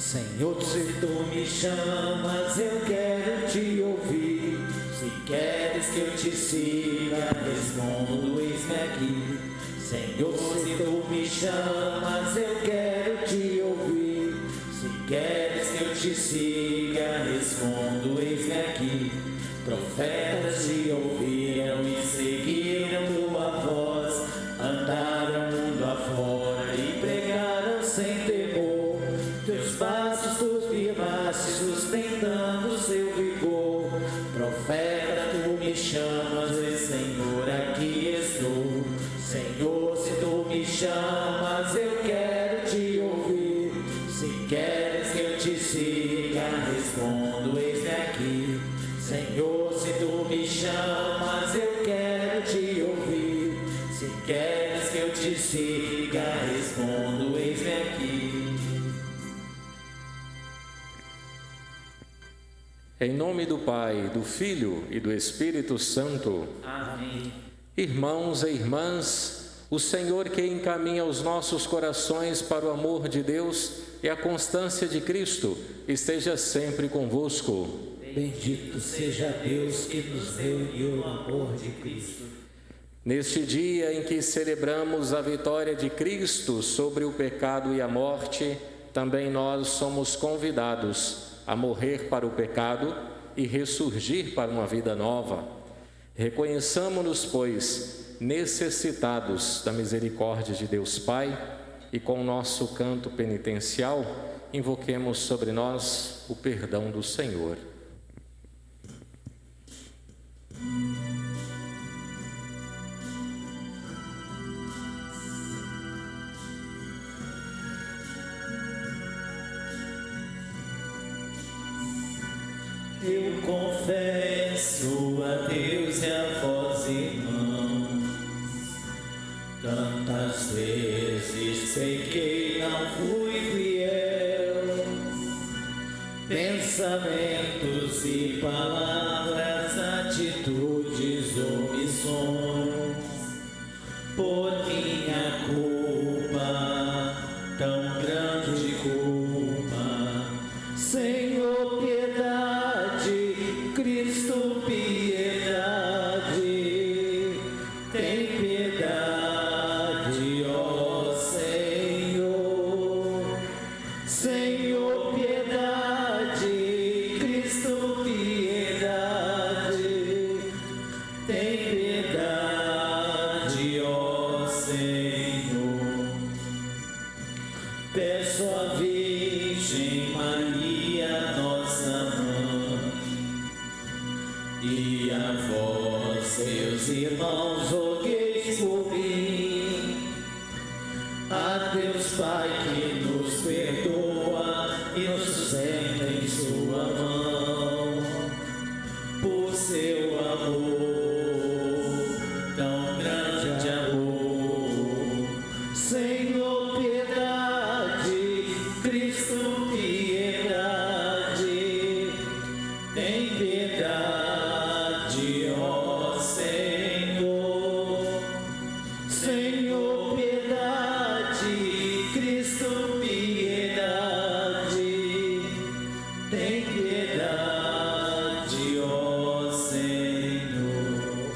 Senhor, se tu me chamas, eu quero te ouvir. Se queres que eu te siga, respondo, eis-me aqui. Senhor, se tu me chamas, eu quero te ouvir. Se queres que eu te siga, respondo, eis-me aqui. Profetas te ouviram e seguiram tua voz, andaram mundo afora e pregaram sem temor. Teus passos tu firmaste, sustentando seu vigor. Profeta, tu me chamas, e Senhor, aqui estou. Senhor, se tu me chamas, eu quero te ouvir. Se queres que eu te siga, respondo, eis-me aqui. Senhor, se tu me chamas, eu quero te ouvir. Se queres que eu te siga, respondo, eis-me aqui. Em nome do Pai, do Filho e do Espírito Santo. Amém. Irmãos e irmãs, o Senhor que encaminha os nossos corações para o amor de Deus e a constância de Cristo, esteja sempre convosco. Bendito seja Deus que nos deu o amor de Cristo. Neste dia em que celebramos a vitória de Cristo sobre o pecado e a morte, também nós somos convidados a morrer para o pecado e ressurgir para uma vida nova. Reconheçamos-nos, pois, necessitados da misericórdia de Deus Pai e com o nosso canto penitencial, invoquemos sobre nós o perdão do Senhor. Eu confesso a Deus e a vós, irmãos, tantas vezes pequei, não fui fiel, pensamentos e palavras, atitudes, omissões, por minha culpa, tão grande culpa. Senhor, piedade, Cristo, piedade, tem piedade, ó Senhor. Senhor, piedade, Cristo, piedade, tem piedade, ó Senhor. Peço à Virgem Maria, nossa mãe, e a vós, seus irmãos, rogueis por mim. A Deus Pai que nos perdoa e nos sustenta em sua mão, por seu amor, tão grande amor. Senhor, piedade, Cristo, piedade, tem piedade, ó Senhor. Senhor, piedade, Cristo, piedade, tem piedade, ó Senhor.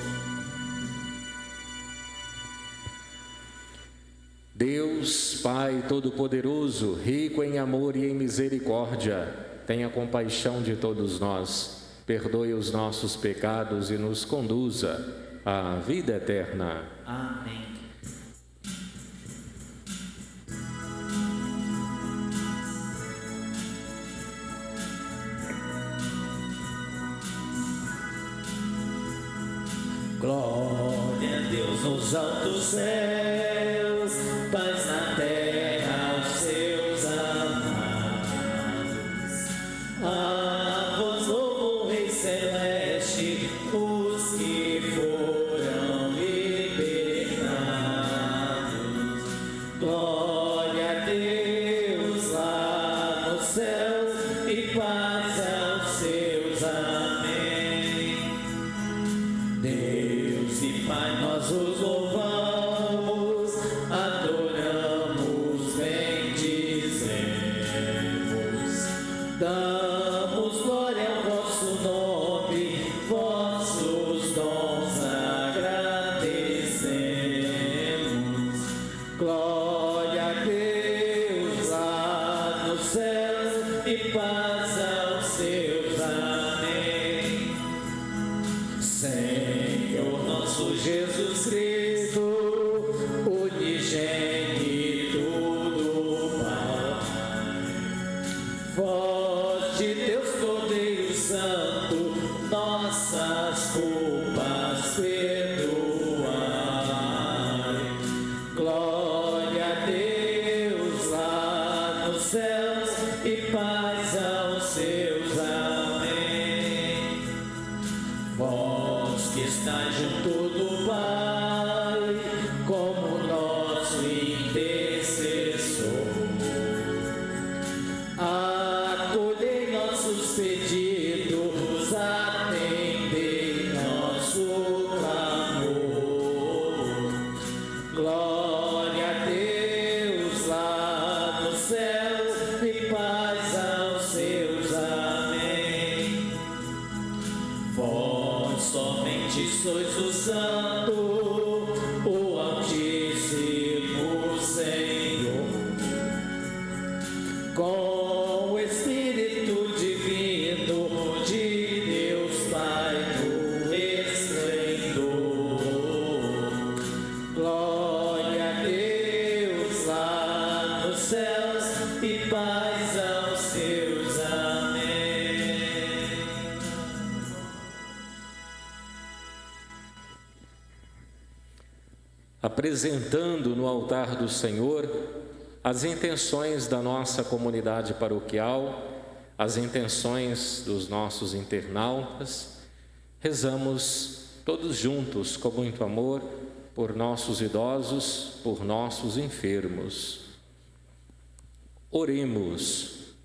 Deus, Pai Todo-Poderoso, rico em amor e em misericórdia, tenha compaixão de todos nós, perdoe os nossos pecados e nos conduza à vida eterna. Amém. Glória a Deus nos altos céus, paz na terra aos seus amados. A vós louvo, Rei Celeste, os que foram libertados. Glória a Deus lá nos céus e paz aos seus. Amém. Deus e Pai, nós os louvamos, adoramos, bendizemos. Damos glória ao vosso nome, vossos dons agradecemos. Glória a Deus lá no céu e paz aos seus. Amém. Senhor nosso Jesus Cristo, unigênito do Pai, voz de Deus Cordeiro Santo, nossas culpas perdoai. Glória a Deus lá nos céus e paz aos seus. Amém. Vós que estáis junto do Pai, como nosso intercessor, acolhei nossos pedidos, atendei nosso clamor. Glória a Deus lá nos céus e paz aos seus. Amém. Vós somente sois o Santo, o Altíssimo Senhor, com o Espírito Divino de Deus Pai no esplendor. Glória a Deus lá nos céus e paz aos seus. Amém. Apresentando no altar do Senhor as intenções da nossa comunidade paroquial, as intenções dos nossos internautas, rezamos todos juntos com muito amor por nossos idosos, por nossos enfermos. Oremos.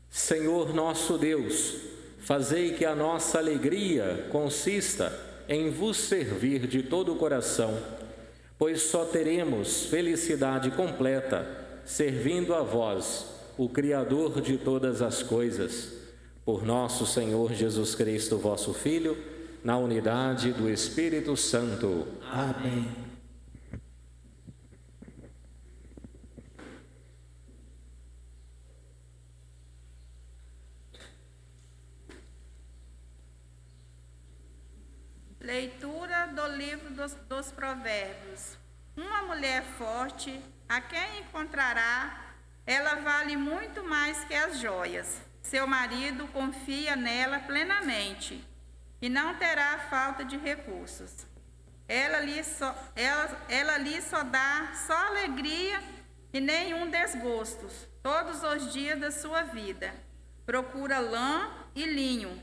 Senhor nosso Deus, fazei que a nossa alegria consista em vos servir de todo o coração, pois só teremos felicidade completa servindo a vós, o Criador de todas as coisas, por nosso Senhor Jesus Cristo, vosso Filho, na unidade do Espírito Santo. Amém. Leitura do livro dos Provérbios. Uma mulher forte, a quem encontrará, ela vale muito mais que as joias. Seu marido confia nela plenamente e não terá falta de recursos. Ela lhe só dá só alegria e nenhum desgosto todos os dias da sua vida. Procura lã e linho,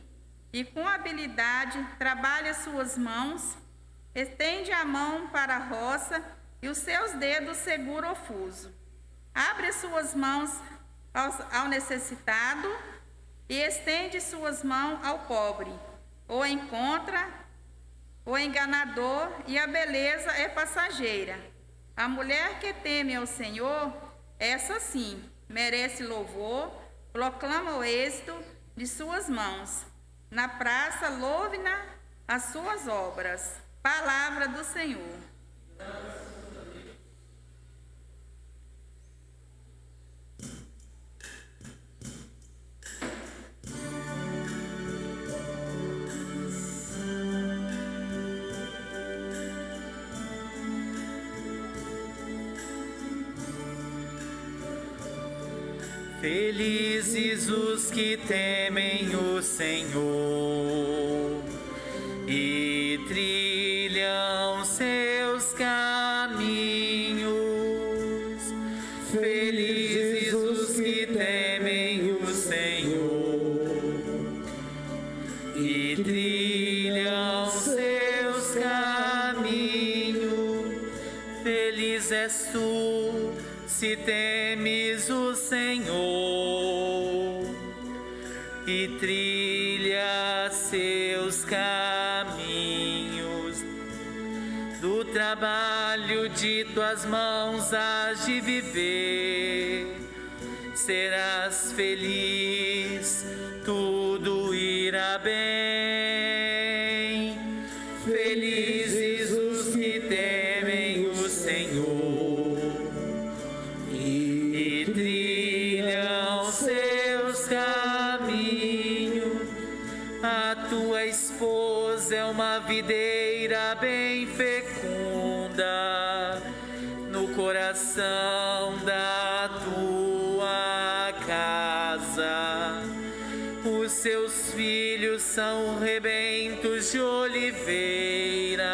e com habilidade trabalha suas mãos, estende a mão para a roça e os seus dedos seguram o fuso. Abre suas mãos ao necessitado e estende suas mãos ao pobre. O encontra o enganador e a beleza é passageira. A mulher que teme ao Senhor, essa sim, merece louvor, proclama o êxito de suas mãos. Na praça, louve-na as suas obras. Palavra do Senhor. Felizes os que temem o Senhor e trilham seus caminhos. Felizes os que temem o Senhor e trilham seus caminhos. Feliz és tu se temes o Senhor e trilha seus caminhos. Do trabalho de tuas mãos hás de viver, serás feliz, tudo irá bem. Felizes os que temem o Senhor e trilham seus caminhos. A tua esposa é uma videira bem fecunda no coração da tua casa. Os seus filhos são rebentos de oliveira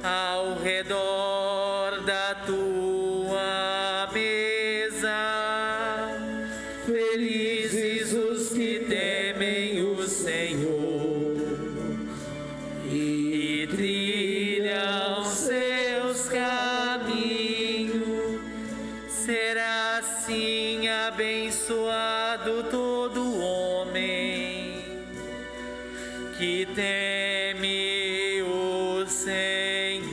ao redor da tua mesa. Felizes os que temem o Senhor e trilham seus caminhos. Será assim abençoado todo homem que teme o Senhor.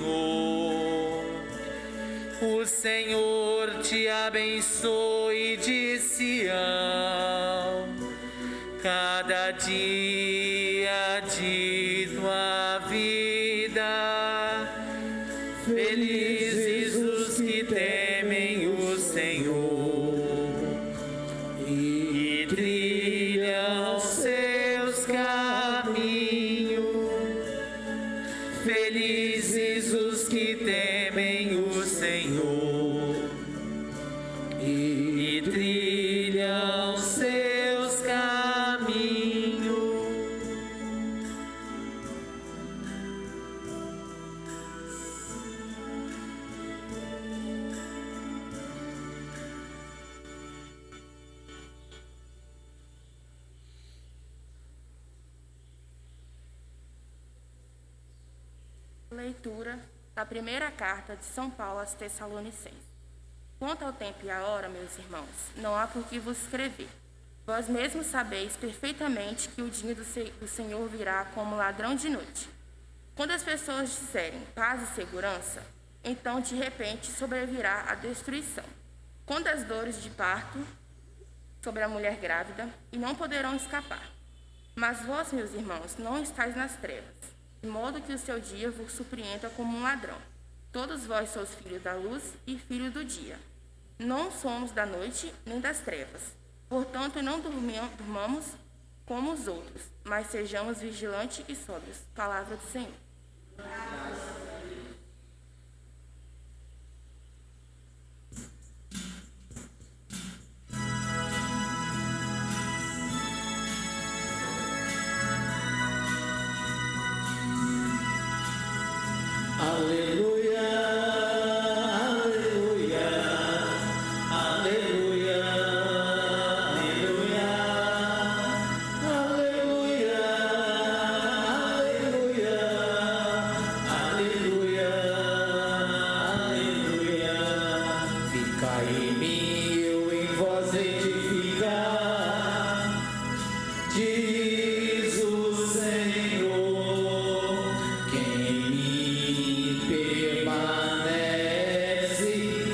O Senhor te abençoe de Sião, cada dia de tua vida. Felizes os que temem o Senhor e trilham seus caminhos. Felizes os que temem o Senhor e trilham seus caminhos. Leitura da primeira carta de São Paulo aos Tessalonicenses. Quanto ao tempo e à hora, meus irmãos, não há por que vos escrever. Vós mesmos sabeis perfeitamente que o dia do Senhor virá como ladrão de noite. Quando as pessoas disserem paz e segurança, então de repente sobrevirá a destruição. Quando as dores de parto sobre a mulher grávida, e não poderão escapar. Mas vós, meus irmãos, não estáis nas trevas, de modo que o seu dia vos surpreenda como um ladrão. Todos vós sois filhos da luz e filhos do dia. Não somos da noite nem das trevas. Portanto, não durmamos como os outros, mas sejamos vigilantes e sóbrios. Palavra do Senhor. Aleluia, aleluia, aleluia, aleluia, aleluia, aleluia, aleluia, aleluia. Ficai em mim, eu em vós edificar, diz o Senhor, quem em mim permanece,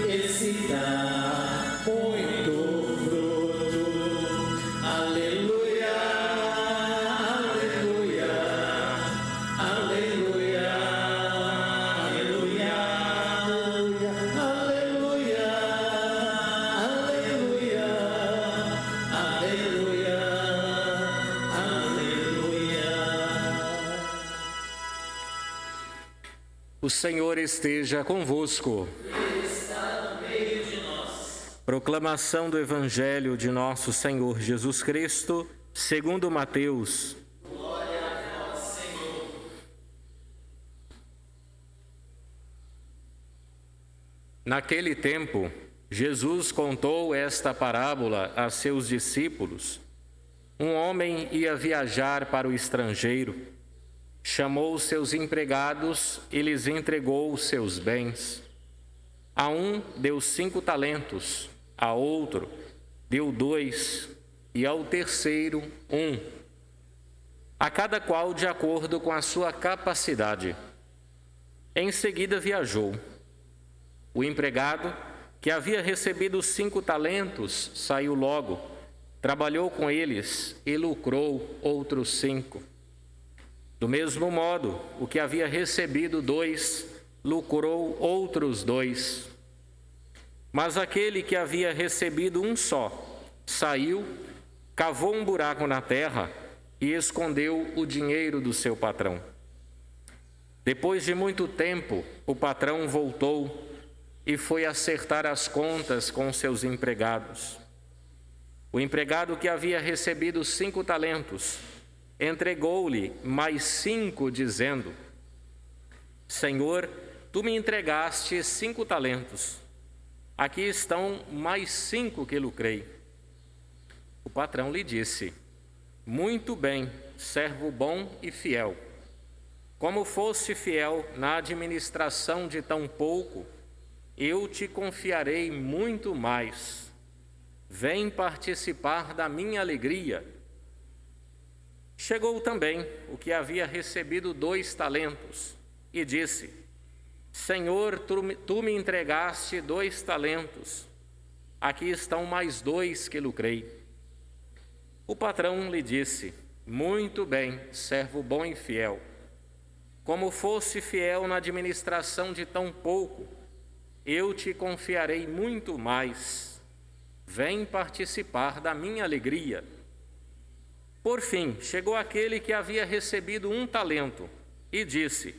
esse dá muito fruto. Aleluia, aleluia, aleluia, aleluia, aleluia, aleluia, aleluia, aleluia. O Senhor esteja convosco. Proclamação do Evangelho de nosso Senhor Jesus Cristo, segundo Mateus. Glória a vós, Senhor. Naquele tempo, Jesus contou esta parábola a seus discípulos. Um homem ia viajar para o estrangeiro. Chamou seus empregados e lhes entregou os seus bens. A um deu 5 talentos, a outro deu 2 e ao terceiro 1. A cada qual de acordo com a sua capacidade. Em seguida viajou. O empregado que havia recebido 5 talentos, saiu logo, trabalhou com eles e lucrou outros 5. Do mesmo modo, o que havia recebido 2, lucrou outros 2. Mas aquele que havia recebido 1 só, saiu, cavou um buraco na terra e escondeu o dinheiro do seu patrão. Depois de muito tempo, o patrão voltou e foi acertar as contas com seus empregados. O empregado que havia recebido 5 talentos, entregou-lhe mais 5, dizendo: Senhor, tu me entregaste 5 talentos. Aqui estão mais 5 que lucrei. O patrão lhe disse: Muito bem, servo bom e fiel. Como foste fiel na administração de tão pouco, eu te confiarei muito mais. Vem participar da minha alegria. Chegou também o que havia recebido 2 talentos e disse: Senhor, tu me entregaste 2 talentos. Aqui estão mais 2 que lucrei. O patrão lhe disse: Muito bem, servo bom e fiel. Como foste fiel na administração de tão pouco, eu te confiarei muito mais. Vem participar da minha alegria. Por fim, chegou aquele que havia recebido 1 talento e disse: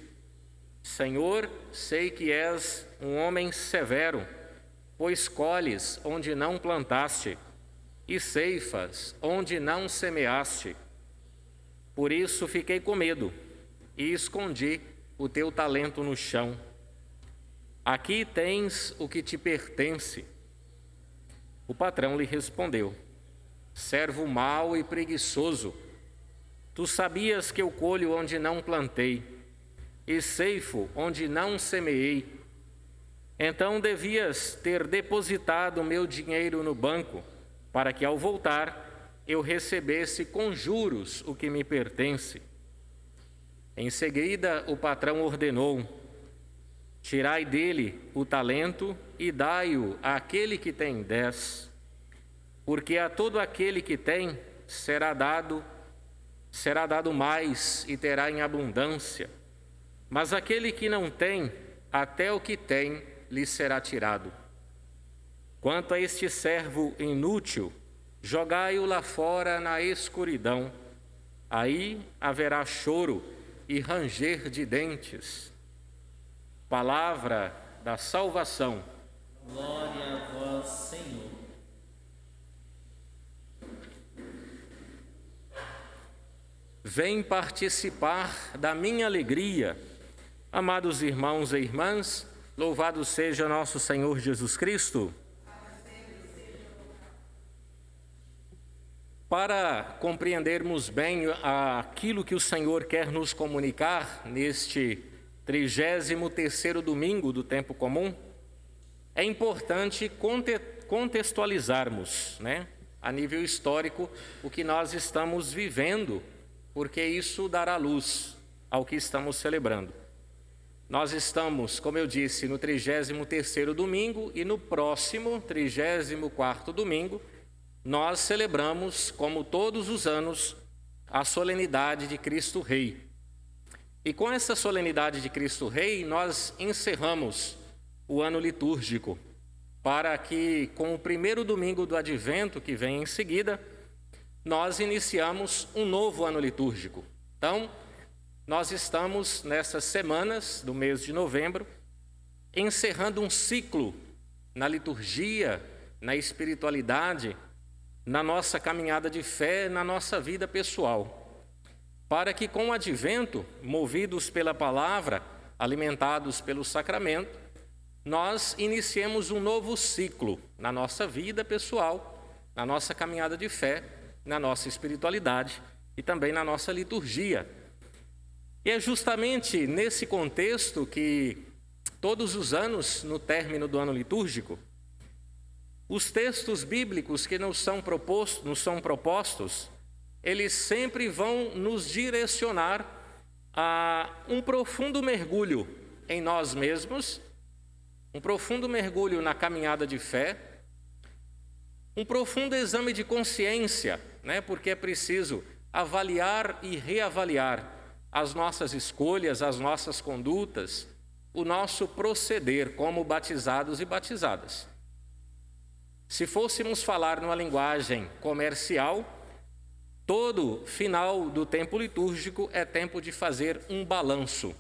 Senhor, sei que és um homem severo, pois colhes onde não plantaste e ceifas onde não semeaste. Por isso fiquei com medo e escondi o teu talento no chão. Aqui tens o que te pertence. O patrão lhe respondeu: Servo mau e preguiçoso, tu sabias que eu colho onde não plantei e ceifo onde não semeei. Então devias ter depositado meu dinheiro no banco, para que ao voltar eu recebesse com juros o que me pertence. Em seguida o patrão ordenou: Tirai dele o talento e dai-o àquele que tem 10. Porque a todo aquele que tem será dado mais e terá em abundância. Mas aquele que não tem, até o que tem lhe será tirado. Quanto a este servo inútil, jogai-o lá fora na escuridão. Aí haverá choro e ranger de dentes. Palavra da salvação. Glória a vós, Senhor. Vem participar da minha alegria. Amados irmãos e irmãs, louvado seja nosso Senhor Jesus Cristo. Para compreendermos bem aquilo que o Senhor quer nos comunicar neste 33º domingo do tempo comum, é importante contextualizarmos, a nível histórico, o que nós estamos vivendo, porque isso dará luz ao que estamos celebrando. Nós estamos, como eu disse, no 33º domingo e no próximo 34º domingo, nós celebramos, como todos os anos, a solenidade de Cristo Rei. E com essa solenidade de Cristo Rei, nós encerramos o ano litúrgico, para que, com o primeiro domingo do Advento, que vem em seguida, nós iniciamos um novo ano litúrgico. Então, nós estamos nessas semanas do mês de novembro, encerrando um ciclo na liturgia, na espiritualidade, na nossa caminhada de fé, na nossa vida pessoal, para que com o Advento, movidos pela palavra, alimentados pelo sacramento, nós iniciemos um novo ciclo na nossa vida pessoal, na nossa caminhada de fé, na nossa espiritualidade e também na nossa liturgia. E é justamente nesse contexto que, todos os anos, no término do ano litúrgico, os textos bíblicos que nos são propostos, eles sempre vão nos direcionar a um profundo mergulho em nós mesmos um profundo mergulho na caminhada de fé, um profundo exame de consciência, né? Porque é preciso avaliar e reavaliar as nossas escolhas, as nossas condutas, o nosso proceder como batizados e batizadas. Se fôssemos falar numa linguagem comercial, todo final do tempo litúrgico é tempo de fazer um balanço,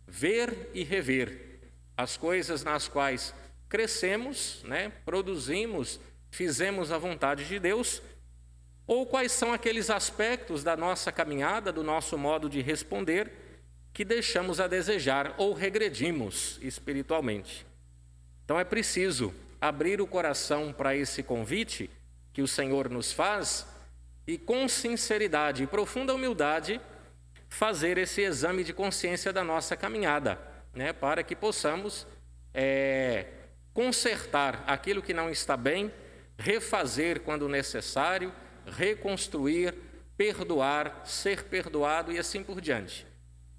ver e rever as coisas nas quais crescemos, né? Produzimos, fizemos a vontade de Deus, ou quais são aqueles aspectos da nossa caminhada, do nosso modo de responder, que deixamos a desejar ou regredimos espiritualmente. Então é preciso abrir o coração para esse convite que o Senhor nos faz e com sinceridade e profunda humildade fazer esse exame de consciência da nossa caminhada, né? Para que possamos consertar aquilo que não está bem, refazer quando necessário, reconstruir, perdoar, ser perdoado e assim por diante.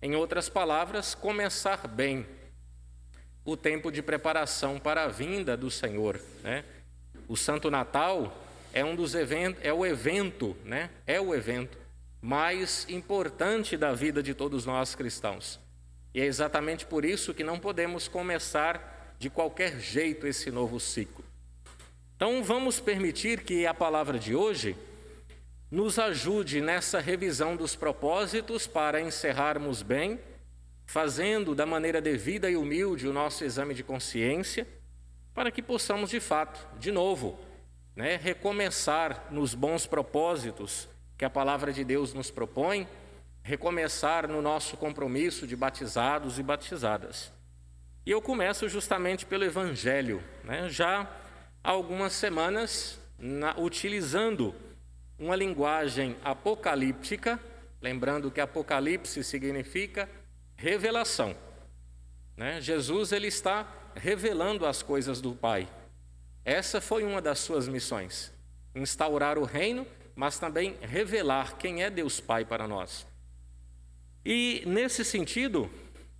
Em outras palavras, começar bem o tempo de preparação para a vinda do Senhor, né? O Santo Natal é um dos eventos, é o evento mais importante da vida de todos nós cristãos. E é exatamente por isso que não podemos começar de qualquer jeito esse novo ciclo. Então vamos permitir que a palavra de hoje nos ajude nessa revisão dos propósitos para encerrarmos bem, fazendo da maneira devida e humilde o nosso exame de consciência, para que possamos de fato, de novo, né, recomeçar nos bons propósitos que a palavra de Deus nos propõe, recomeçar no nosso compromisso de batizados e batizadas. E eu começo justamente pelo Evangelho, né, já há algumas semanas, utilizando uma linguagem apocalíptica, lembrando que Apocalipse significa revelação, né? Jesus ele está revelando as coisas do Pai. Essa foi uma das suas missões, instaurar o reino, mas também revelar quem é Deus Pai para nós. E nesse sentido,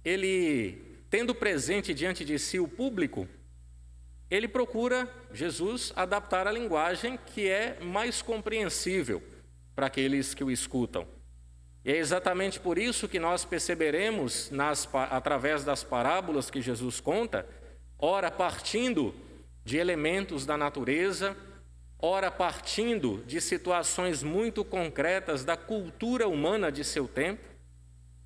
ele, tendo presente diante de si o público, ele procura, Jesus, adaptar a linguagem que é mais compreensível para aqueles que o escutam. E é exatamente por isso que nós perceberemos, através das parábolas que Jesus conta, ora partindo de elementos da natureza, ora partindo de situações muito concretas da cultura humana de seu tempo,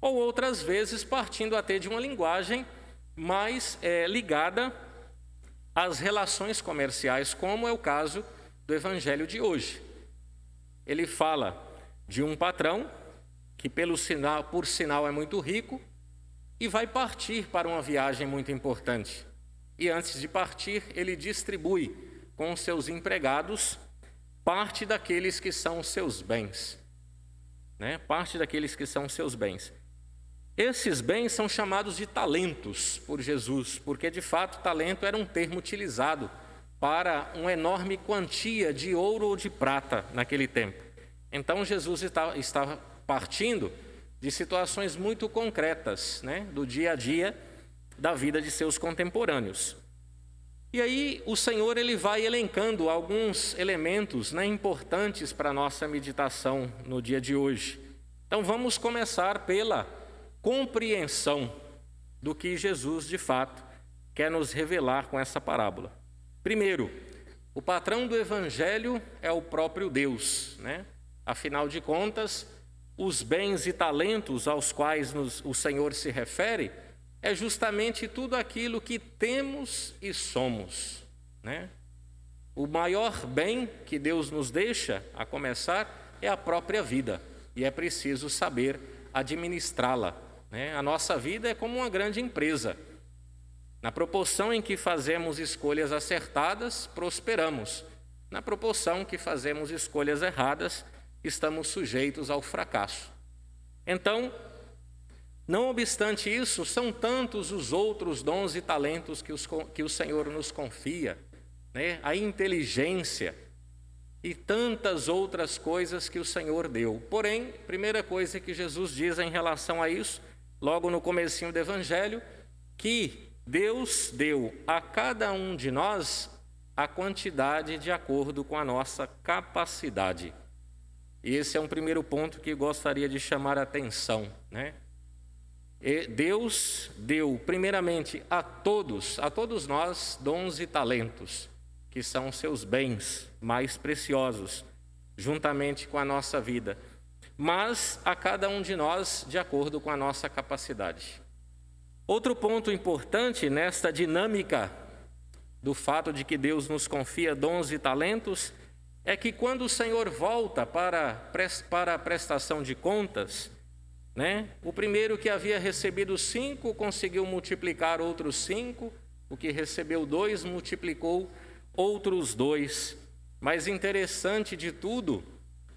ou outras vezes partindo até de uma linguagem mais ligada às relações comerciais, como é o caso do Evangelho de hoje. Ele fala de um patrão que por sinal é muito rico e vai partir para uma viagem muito importante. E antes de partir, ele distribui com os seus empregados parte daqueles que são seus bens, né? Parte daqueles que são seus bens. Esses bens são chamados de talentos por Jesus, porque de fato talento era um termo utilizado para uma enorme quantia de ouro ou de prata naquele tempo. Então Jesus estava partindo de situações muito concretas, né, do dia a dia da vida de seus contemporâneos. E aí o Senhor ele vai elencando alguns elementos, né, importantes para a nossa meditação no dia de hoje. Então vamos começar pela compreensão do que Jesus de fato quer nos revelar com essa parábola. Primeiro, o patrão do Evangelho é o próprio Deus, né? Afinal de contas, os bens e talentos aos quais o Senhor se refere é justamente tudo aquilo que temos e somos, né? O maior bem que Deus nos deixa, a começar, é a própria vida, e é preciso saber administrá-la, né? A nossa vida é como uma grande empresa. Na proporção em que fazemos escolhas acertadas, prosperamos. Na proporção que fazemos escolhas erradas, estamos sujeitos ao fracasso. Então, não obstante isso, são tantos os outros dons e talentos que o Senhor nos confia, né? A inteligência e tantas outras coisas que o Senhor deu. Porém, primeira coisa que Jesus diz em relação a isso, logo no comecinho do Evangelho, que Deus deu a cada um de nós a quantidade de acordo com a nossa capacidade. E esse é um primeiro ponto que gostaria de chamar a atenção, né? E Deus deu primeiramente a todos nós dons e talentos, que são seus bens mais preciosos, juntamente com a nossa vida, mas a cada um de nós de acordo com a nossa capacidade. Outro ponto importante nesta dinâmica do fato de que Deus nos confia dons e talentos é que quando o Senhor volta para a prestação de contas, né, o primeiro que havia recebido 5 conseguiu multiplicar outros 5, o que recebeu 2 multiplicou outros 2. Mas interessante de tudo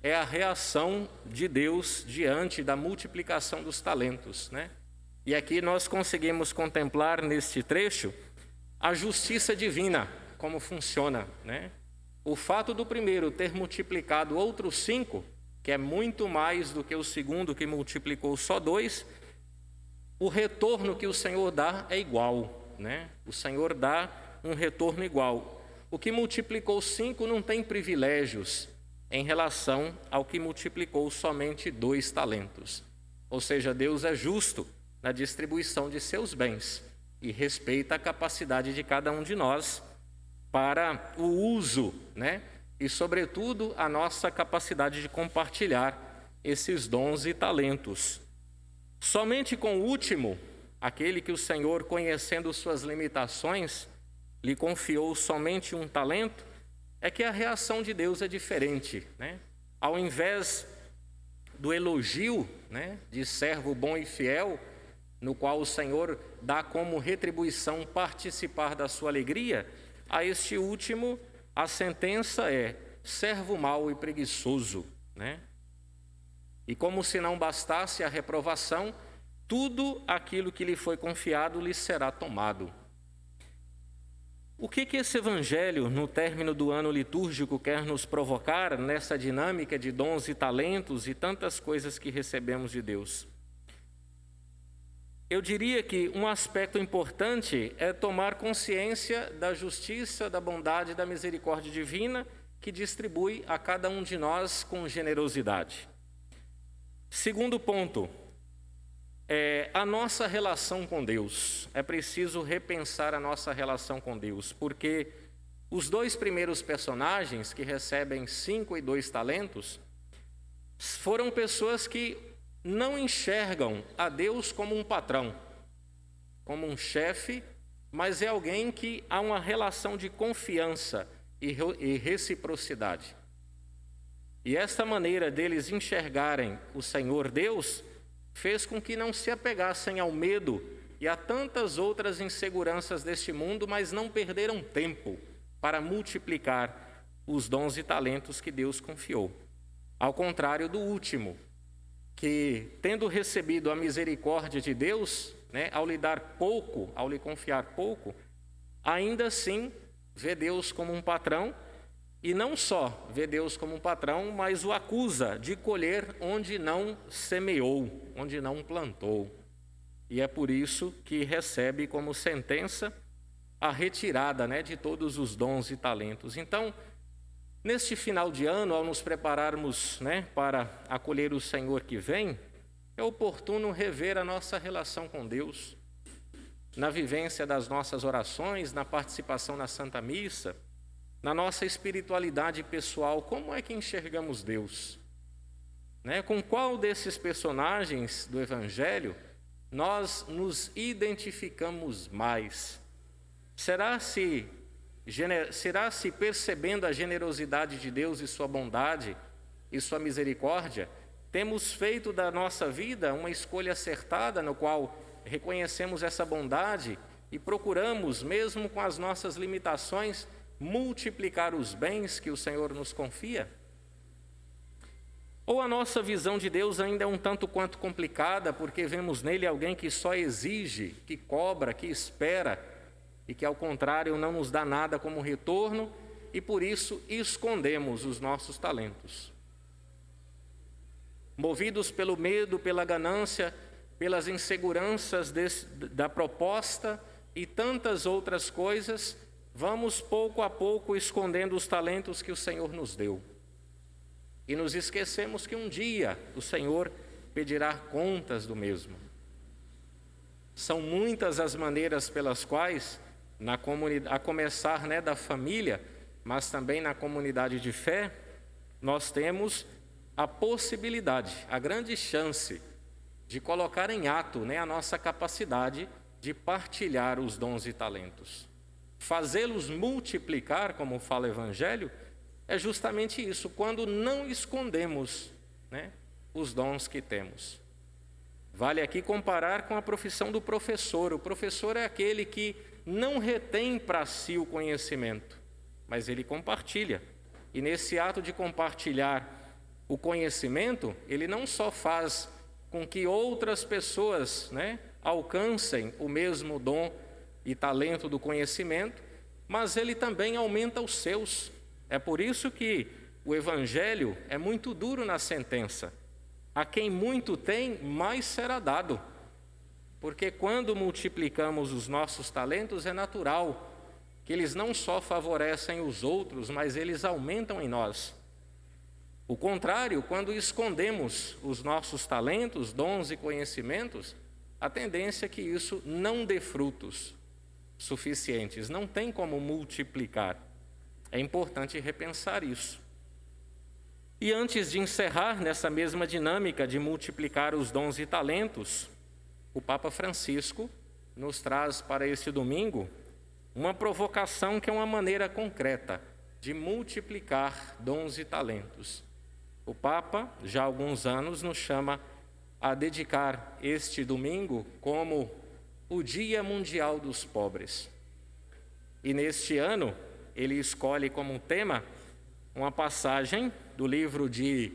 é a reação de Deus diante da multiplicação dos talentos, né? E aqui nós conseguimos contemplar neste trecho a justiça divina, como funciona, né? O fato do primeiro ter multiplicado outros 5, que é muito mais do que o segundo que multiplicou só 2, o retorno que o Senhor dá é igual, né? O Senhor dá um retorno igual. O que multiplicou 5 não tem privilégios em relação ao que multiplicou somente 2 talentos. Ou seja, Deus é justo na distribuição de seus bens e respeita a capacidade de cada um de nós para o uso, né? E, sobretudo, a nossa capacidade de compartilhar esses dons e talentos. Somente com o último, aquele que o Senhor, conhecendo suas limitações, lhe confiou somente um talento, é que a reação de Deus é diferente, né? Ao invés do elogio, né, de servo bom e fiel, no qual o Senhor dá como retribuição participar da sua alegria, a este último a sentença é servo mau e preguiçoso, né? E como se não bastasse a reprovação, tudo aquilo que lhe foi confiado lhe será tomado. O que esse evangelho, no término do ano litúrgico, quer nos provocar nessa dinâmica de dons e talentos e tantas coisas que recebemos de Deus? Eu diria que um aspecto importante é tomar consciência da justiça, da bondade e da misericórdia divina que distribui a cada um de nós com generosidade. Segundo ponto, a nossa relação com Deus. É preciso repensar a nossa relação com Deus, porque os 2 primeiros personagens que recebem 5 e 2 talentos foram pessoas que não enxergam a Deus como um patrão, como um chefe, mas é alguém que há uma relação de confiança e reciprocidade. E esta maneira deles enxergarem o Senhor Deus fez com que não se apegassem ao medo e a tantas outras inseguranças deste mundo, mas não perderam tempo para multiplicar os dons e talentos que Deus confiou. Ao contrário do último, que, tendo recebido a misericórdia de Deus, né, ao lhe dar pouco, ao lhe confiar pouco, ainda assim vê Deus como um patrão, e não só vê Deus como um patrão, mas o acusa de colher onde não semeou, onde não plantou. E é por isso que recebe como sentença a retirada, né, de todos os dons e talentos. Então, neste final de ano, ao nos prepararmos, né, para acolher o Senhor que vem, é oportuno rever a nossa relação com Deus, na vivência das nossas orações, na participação na Santa Missa, na nossa espiritualidade pessoal. Como é que enxergamos Deus? Né? Com qual desses personagens do Evangelho nós nos identificamos mais? Será se percebendo a generosidade de Deus e sua bondade e sua misericórdia, temos feito da nossa vida uma escolha acertada, no qual reconhecemos essa bondade e procuramos, mesmo com as nossas limitações, multiplicar os bens que o Senhor nos confia? Ou a nossa visão de Deus ainda é um tanto quanto complicada, porque vemos nele alguém que só exige, que cobra, que espera, e que, ao contrário, não nos dá nada como retorno, e por isso escondemos os nossos talentos. Movidos pelo medo, pela ganância, pelas inseguranças da proposta, e tantas outras coisas, vamos pouco a pouco escondendo os talentos que o Senhor nos deu. E nos esquecemos que um dia o Senhor pedirá contas do mesmo. São muitas as maneiras pelas quais, a começar da família, mas também na comunidade de fé, nós temos a possibilidade, a grande chance de colocar em ato a nossa capacidade de partilhar os dons e talentos. Fazê-los multiplicar, como fala o Evangelho, é justamente isso, quando não escondemos os dons que temos. Vale aqui comparar com a profissão do professor. O professor é aquele que não retém para si o conhecimento, mas ele compartilha. E nesse ato de compartilhar o conhecimento, ele não só faz com que outras pessoas alcancem o mesmo dom e talento do conhecimento, mas ele também aumenta os seus. É por isso que o Evangelho é muito duro na sentença. A quem muito tem, mais será dado. Porque quando multiplicamos os nossos talentos, é natural que eles não só favorecem os outros, mas eles aumentam em nós. O contrário, quando escondemos os nossos talentos, dons e conhecimentos, a tendência é que isso não dê frutos suficientes, não tem como multiplicar. É importante repensar isso. E antes de encerrar nessa mesma dinâmica de multiplicar os dons e talentos, o Papa Francisco nos traz para esse domingo uma provocação que é uma maneira concreta de multiplicar dons e talentos. O Papa, já há alguns anos, nos chama a dedicar este domingo como o Dia Mundial dos Pobres. E neste ano, ele escolhe como tema uma passagem do livro de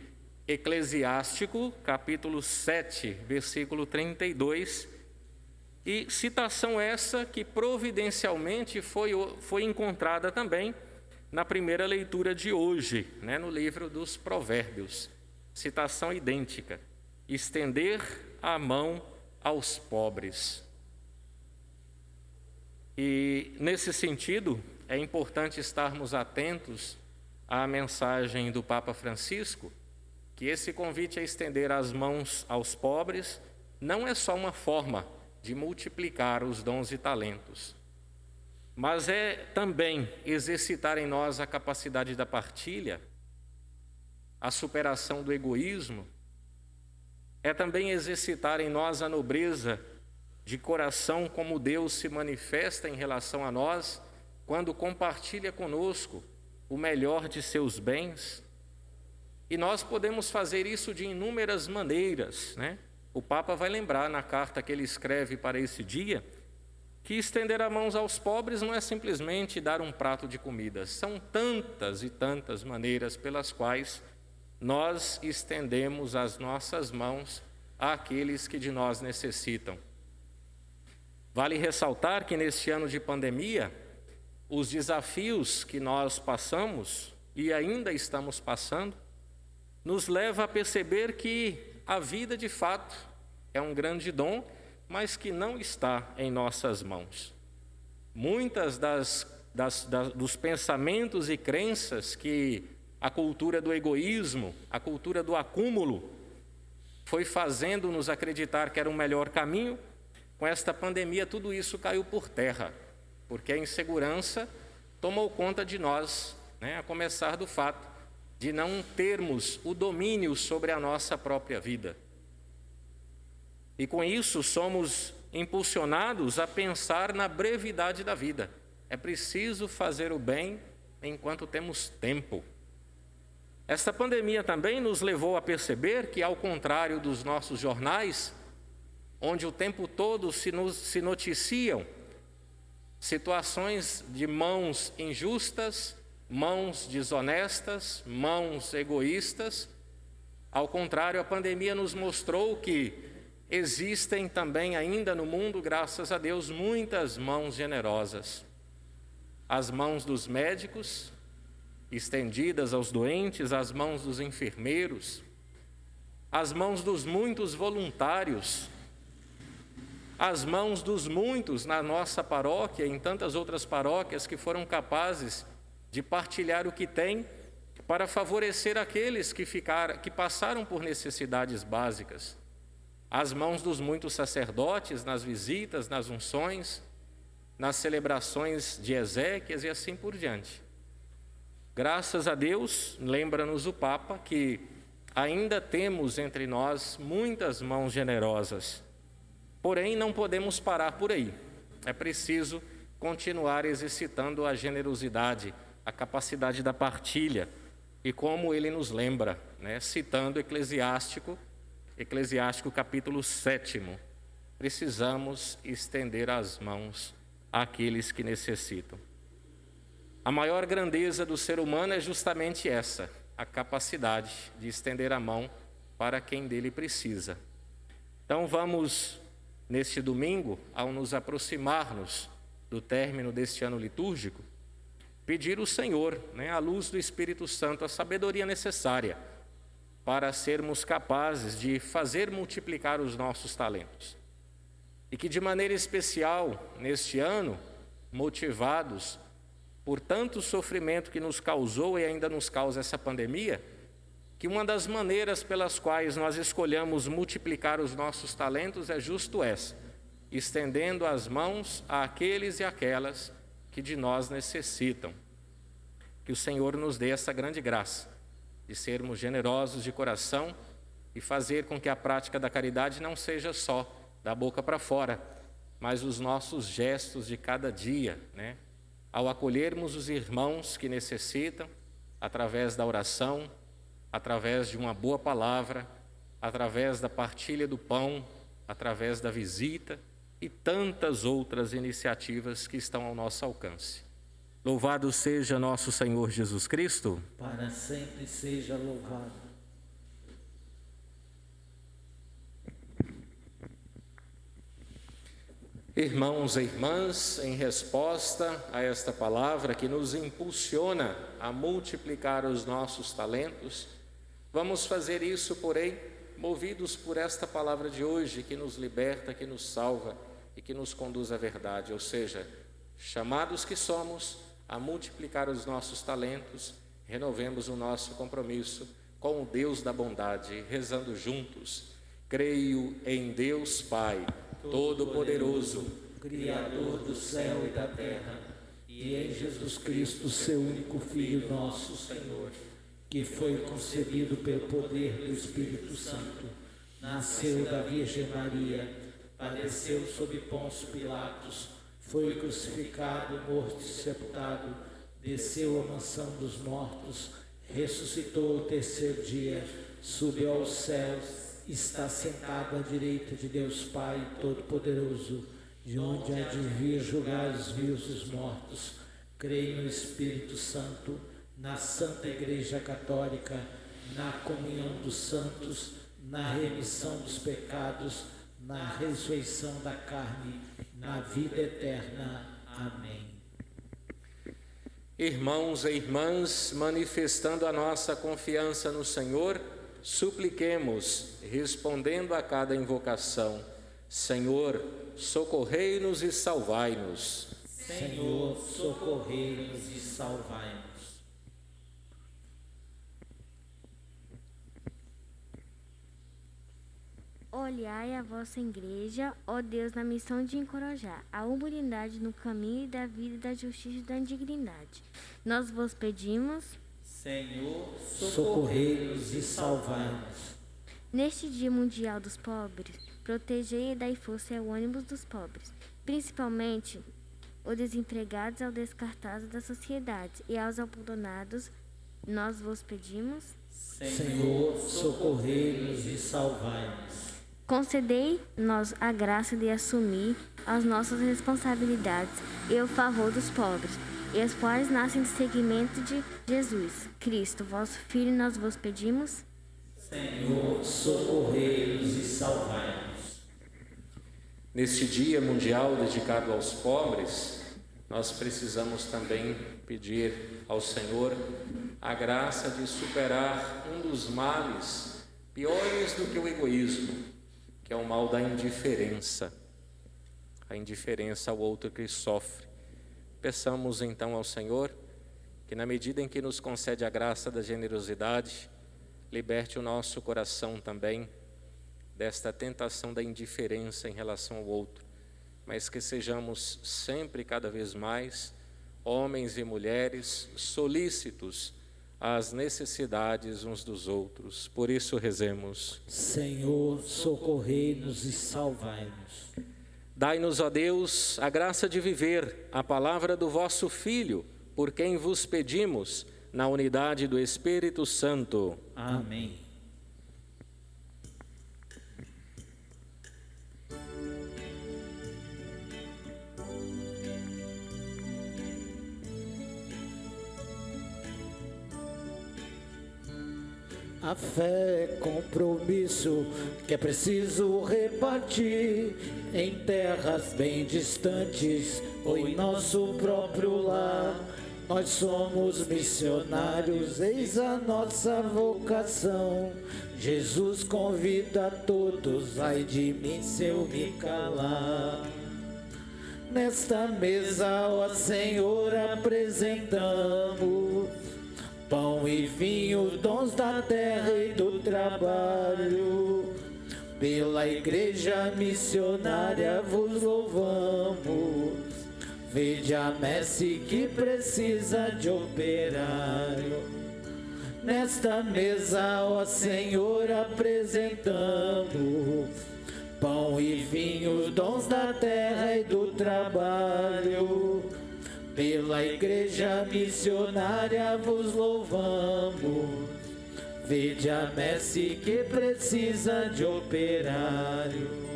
Eclesiástico, capítulo 7, versículo 32, e citação essa que providencialmente foi encontrada também na primeira leitura de hoje, no livro dos Provérbios. Citação idêntica: estender a mão aos pobres. E, nesse sentido, é importante estarmos atentos à mensagem do Papa Francisco, que esse convite a estender as mãos aos pobres não é só uma forma de multiplicar os dons e talentos, mas é também exercitar em nós a capacidade da partilha, a superação do egoísmo, é também exercitar em nós a nobreza de coração, como Deus se manifesta em relação a nós quando compartilha conosco o melhor de seus bens. E nós podemos fazer isso de inúmeras maneiras, O Papa vai lembrar na carta que ele escreve para esse dia que estender as mãos aos pobres não é simplesmente dar um prato de comida. São tantas e tantas maneiras pelas quais nós estendemos as nossas mãos àqueles que de nós necessitam. Vale ressaltar que neste ano de pandemia, os desafios que nós passamos e ainda estamos passando, nos leva a perceber que a vida de fato é um grande dom, mas que não está em nossas mãos. Muitas dos pensamentos e crenças que a cultura do egoísmo, a cultura do acúmulo, foi fazendo-nos acreditar que era o melhor caminho, com esta pandemia tudo isso caiu por terra, porque a insegurança tomou conta de nós, a começar do fato de não termos o domínio sobre a nossa própria vida. E com isso somos impulsionados a pensar na brevidade da vida. É preciso fazer o bem enquanto temos tempo. Esta pandemia também nos levou a perceber que, ao contrário dos nossos jornais, onde o tempo todo se noticiam situações de mãos injustas, mãos desonestas, mãos egoístas, ao contrário, a pandemia nos mostrou que existem também ainda no mundo, graças a Deus, muitas mãos generosas. As mãos dos médicos, estendidas aos doentes, as mãos dos enfermeiros, as mãos dos muitos voluntários as mãos dos muitos na nossa paróquia e em tantas outras paróquias que foram capazes de partilhar o que têm para favorecer aqueles que passaram por necessidades básicas. As mãos dos muitos sacerdotes nas visitas, nas unções, nas celebrações de exéquias e assim por diante. Graças a Deus, lembra-nos o Papa que ainda temos entre nós muitas mãos generosas. Porém, não podemos parar por aí. É preciso continuar exercitando a generosidade, a capacidade da partilha. E como ele nos lembra, citando Eclesiástico capítulo 7, precisamos estender as mãos àqueles que necessitam. A maior grandeza do ser humano é justamente essa, a capacidade de estender a mão para quem dele precisa. Então vamos, neste domingo, ao nos aproximarmos do término deste ano litúrgico, pedir ao Senhor, à luz do Espírito Santo, a sabedoria necessária para sermos capazes de fazer multiplicar os nossos talentos. E que de maneira especial, neste ano, motivados por tanto sofrimento que nos causou e ainda nos causa essa pandemia, que uma das maneiras pelas quais nós escolhamos multiplicar os nossos talentos é justo essa, estendendo as mãos àqueles e àquelas que de nós necessitam. Que o Senhor nos dê essa grande graça de sermos generosos de coração e fazer com que a prática da caridade não seja só da boca para fora, mas os nossos gestos de cada dia, Ao acolhermos os irmãos que necessitam, através da oração, através de uma boa palavra, através da partilha do pão, através da visita e tantas outras iniciativas que estão ao nosso alcance. Louvado seja nosso Senhor Jesus Cristo. Para sempre seja louvado. Irmãos e irmãs, em resposta a esta palavra que nos impulsiona a multiplicar os nossos talentos, vamos fazer isso, porém, movidos por esta palavra de hoje que nos liberta, que nos salva e que nos conduz à verdade, ou seja, chamados que somos a multiplicar os nossos talentos, renovemos o nosso compromisso com o Deus da bondade, rezando juntos. Creio em Deus Pai, Todo-Poderoso, Criador do céu e da terra, e em Jesus Cristo, seu único Filho, nosso Senhor, que foi concebido pelo poder do Espírito Santo, nasceu da Virgem Maria, padeceu sob Pôncio Pilatos, foi crucificado, morto e sepultado, desceu à mansão dos mortos, ressuscitou ao terceiro dia, subiu aos céus, está sentado à direita de Deus Pai Todo-Poderoso, de onde há de vir julgar os vivos e os mortos. Creio no Espírito Santo, na Santa Igreja Católica, na comunhão dos santos, na remissão dos pecados, na ressurreição da carne, na vida eterna. Amém. Irmãos e irmãs, manifestando a nossa confiança no Senhor, supliquemos, respondendo a cada invocação: Senhor, socorrei-nos e salvai-nos. Senhor, socorrei-nos e salvai-nos. Olhai a vossa igreja, ó Deus, na missão de encorajar a humanidade no caminho da vida, da justiça e da dignidade. Nós vos pedimos, Senhor, socorrei-nos e salvai-nos. Neste Dia Mundial dos Pobres, protegei e dai força ao ânimo dos pobres, principalmente os desempregados, aos descartados da sociedade e aos abandonados. Nós vos pedimos, Senhor, socorrei-nos e salvai-nos. Concedei-nos a graça de assumir as nossas responsabilidades e o favor dos pobres, e os quais nascem do seguimento de Jesus Cristo, vosso Filho. Nós vos pedimos, Senhor, socorrei-nos e salvai-nos. Neste Dia Mundial dedicado aos pobres, nós precisamos também pedir ao Senhor a graça de superar um dos males piores do que o egoísmo, que é o mal da indiferença. a indiferença ao outro que sofre. Peçamos então ao Senhor que, na medida em que nos concede a graça da generosidade, liberte o nosso coração também desta tentação da indiferença em relação ao outro, mas que sejamos sempre, cada vez mais, homens e mulheres solícitos às necessidades uns dos outros. Por isso rezemos. Senhor, socorrei-nos e salvai-nos. Dai-nos, ó Deus, a graça de viver a palavra do vosso Filho, por quem vos pedimos, na unidade do Espírito Santo. Amém. A fé é compromisso que é preciso repartir em terras bem distantes ou em nosso próprio lar. Nós somos missionários, eis a nossa vocação. Jesus convida a todos, ai de mim se eu me calar. Nesta mesa, ó Senhor, apresentamos pão e vinho, dons da terra e do trabalho. Pela igreja missionária vos louvamos. Vede a messe que precisa de operário. Nesta mesa, ó Senhor, apresentamos pão e vinho, dons da terra e do trabalho. Pela igreja missionária vos louvamos. Vede a messe que precisa de operário.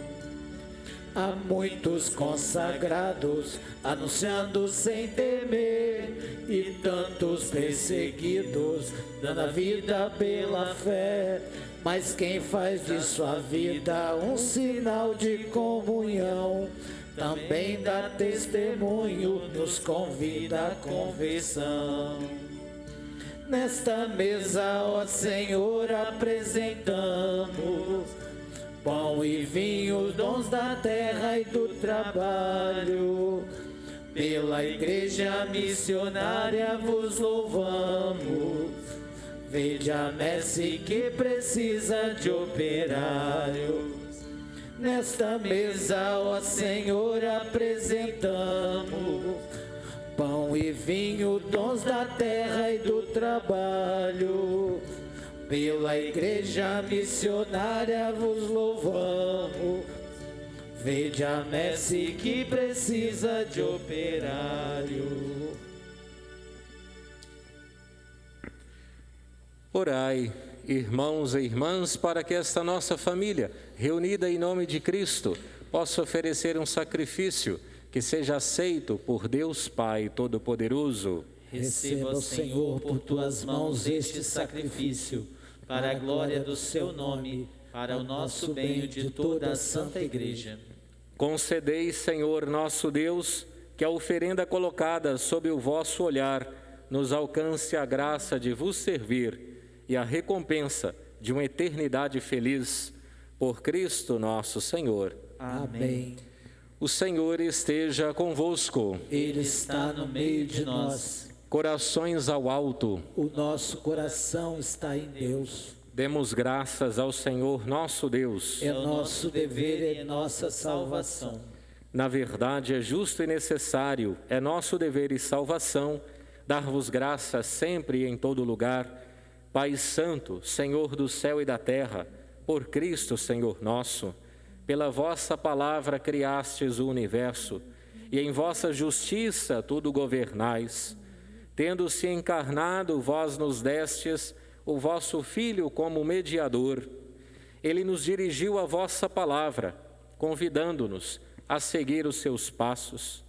Há muitos consagrados anunciando sem temer, e tantos perseguidos dando a vida pela fé. Mas quem faz de sua vida um sinal de comunhão também dá testemunho, nos convida à conversão. Nesta mesa, ó Senhor, apresentamos pão e vinho, dons da terra e do trabalho. Pela igreja missionária vos louvamos. Vede a messe que precisa de operário. Nesta mesa, ó Senhor, apresentamos pão e vinho, dons da terra e do trabalho. Pela igreja missionária vos louvamos. Vede a messe que precisa de operário. Orai, irmãos e irmãs, para que esta nossa família, reunida em nome de Cristo, possa oferecer um sacrifício que seja aceito por Deus Pai Todo-Poderoso. Receba, Senhor, por tuas mãos este sacrifício, para a glória do seu nome, para o nosso bem e de toda a Santa Igreja. Concedei, Senhor nosso Deus, que a oferenda colocada sob o vosso olhar nos alcance a graça de vos servir e a recompensa de uma eternidade feliz, por Cristo nosso Senhor. Amém. O Senhor esteja convosco. Ele está no meio de nós. Corações ao alto. O nosso coração está em Deus. Demos graças ao Senhor nosso Deus. É nosso dever e nossa salvação. Na verdade, é justo e necessário, é nosso dever e salvação, dar-vos graças sempre e em todo lugar, Pai Santo, Senhor do céu e da terra, por Cristo, Senhor nosso. Pela vossa palavra criastes o universo, e em vossa justiça tudo governais. Tendo-se encarnado, vós nos destes o vosso Filho como mediador. Ele nos dirigiu a vossa palavra, convidando-nos a seguir os seus passos.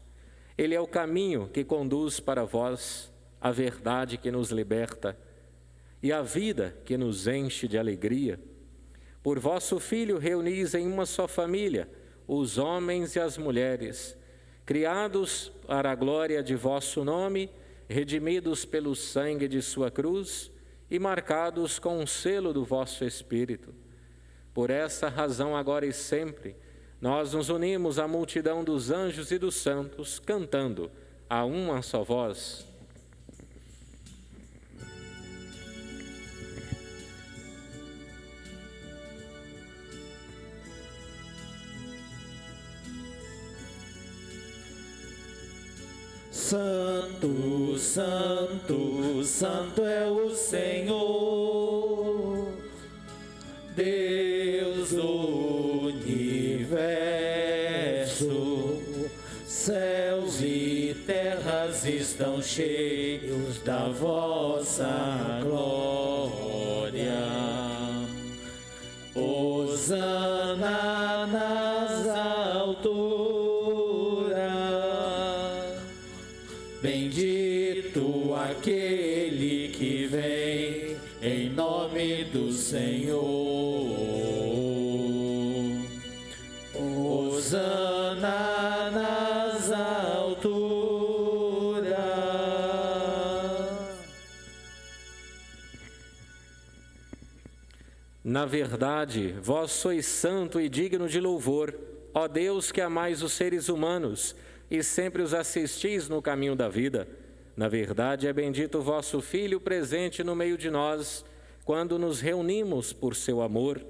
Ele é o caminho que conduz para vós, a verdade que nos liberta e a vida que nos enche de alegria. Por vosso Filho reunis em uma só família os homens e as mulheres, criados para a glória de vosso nome, redimidos pelo sangue de sua cruz e marcados com o selo do vosso Espírito. Por essa razão, agora e sempre, nós nos unimos à multidão dos anjos e dos santos, cantando a uma só voz: Santo, Santo, Santo é o Senhor, Deus do universo. Céus e terras estão cheios da vossa glória. Hosana nas alturas. Bendito aquele que vem em nome do Senhor. Hosana nas alturas. Na verdade, vós sois santo e digno de louvor, ó Deus que amais os seres humanos e sempre os assistis no caminho da vida. Na verdade, é bendito o vosso Filho presente no meio de nós, quando nos reunimos por seu amor.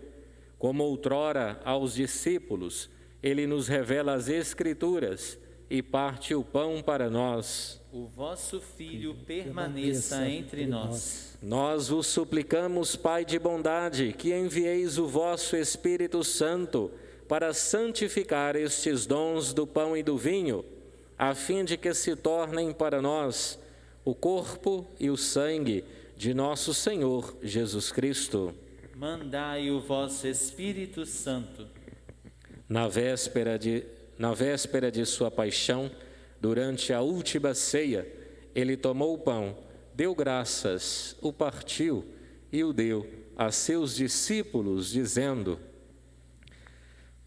Como outrora aos discípulos, ele nos revela as Escrituras e parte o pão para nós. O vosso Filho permaneça entre nós. Nós vos suplicamos, Pai de bondade, que envieis o vosso Espírito Santo para santificar estes dons do pão e do vinho, a fim de que se tornem para nós o corpo e o sangue de nosso Senhor Jesus Cristo. Mandai o vosso Espírito Santo. Na véspera de sua paixão, durante a última ceia, ele tomou o pão, deu graças, o partiu e o deu a seus discípulos, dizendo: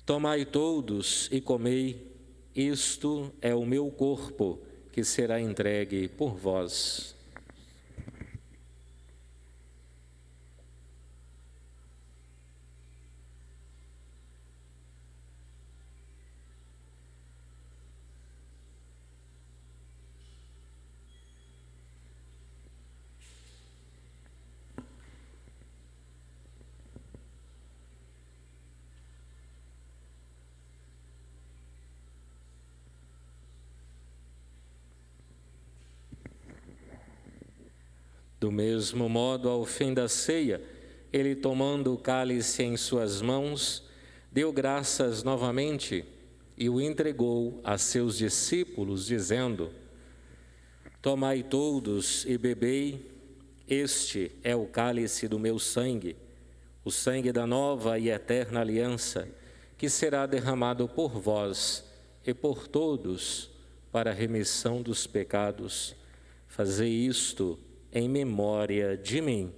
Tomai todos e comei, isto é o meu corpo, que será entregue por vós. Do mesmo modo, ao fim da ceia, ele, tomando o cálice em suas mãos, deu graças novamente e o entregou a seus discípulos, dizendo: Tomai todos e bebei, este é o cálice do meu sangue, o sangue da nova e eterna aliança, que será derramado por vós e por todos para a remissão dos pecados. Fazei isto em memória de mim.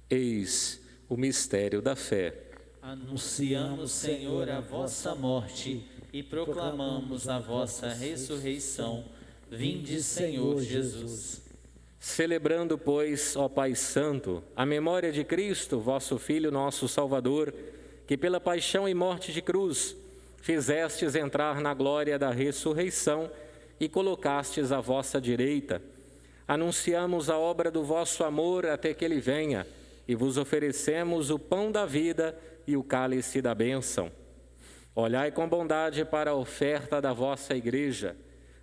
Eis o mistério da fé. Anunciamos, Senhor, a vossa morte e proclamamos a vossa ressurreição. Vinde, Senhor Jesus. Celebrando, pois, ó Pai Santo, a memória de Cristo, vosso Filho, nosso Salvador, que pela paixão e morte de cruz fizestes entrar na glória da ressurreição e colocastes à vossa direita, anunciamos a obra do vosso amor até que ele venha, e vos oferecemos o pão da vida e o cálice da bênção. Olhai com bondade para a oferta da vossa igreja.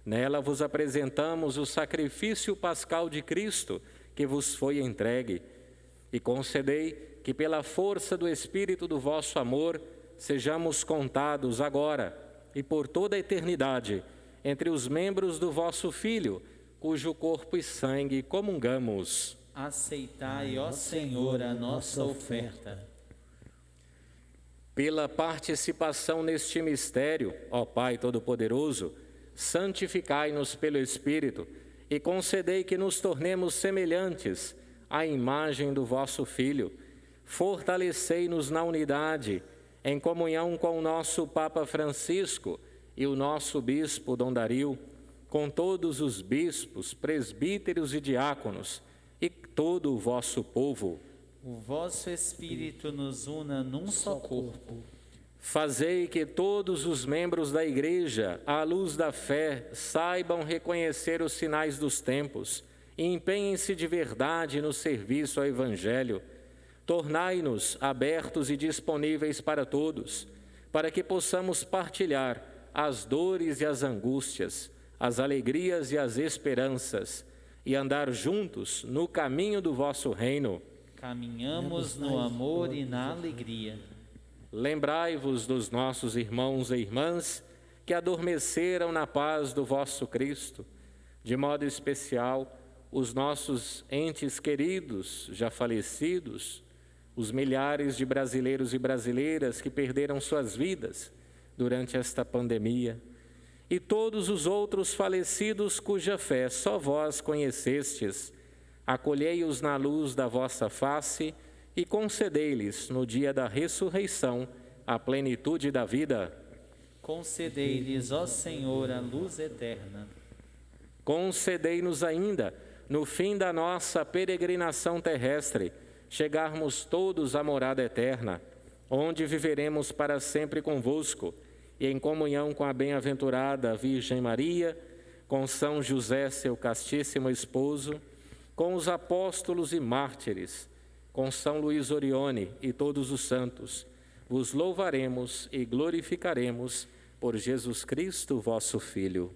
Nela vos apresentamos o sacrifício pascal de Cristo, que vos foi entregue. E concedei que pela força do Espírito do vosso amor, sejamos contados agora e por toda a eternidade entre os membros do vosso Filho, cujo corpo e sangue comungamos. Aceitai, ó Senhor, a nossa oferta. pela participação neste mistério, ó Pai Todo-Poderoso, santificai-nos pelo Espírito e concedei que nos tornemos semelhantes à imagem do vosso Filho. Fortalecei-nos na unidade, em comunhão com o nosso Papa Francisco e o nosso Bispo Dom Dario, com todos os bispos, presbíteros e diáconos, e todo o vosso povo. O vosso Espírito nos una num só corpo. Fazei que todos os membros da Igreja, à luz da fé, saibam reconhecer os sinais dos tempos e empenhem-se de verdade no serviço ao Evangelho. Tornai-nos abertos e disponíveis para todos, para que possamos partilhar as dores e as angústias, as alegrias e as esperanças, e andar juntos no caminho do vosso reino. Caminhamos no amor e na alegria. Lembrai-vos dos nossos irmãos e irmãs que adormeceram na paz do vosso Cristo, de modo especial os nossos entes queridos já falecidos, os milhares de brasileiros e brasileiras que perderam suas vidas durante esta pandemia, e todos os outros falecidos cuja fé só vós conhecestes. Acolhei-os na luz da vossa face e concedei-lhes, no dia da ressurreição, a plenitude da vida. Concedei-lhes, ó Senhor, a luz eterna. Concedei-nos ainda, no fim da nossa peregrinação terrestre, chegarmos todos à morada eterna, onde viveremos para sempre convosco, e em comunhão com a bem-aventurada Virgem Maria, com São José, seu castíssimo esposo, com os apóstolos e mártires, com São Luís Orione e todos os santos, vos louvaremos e glorificaremos por Jesus Cristo, vosso Filho.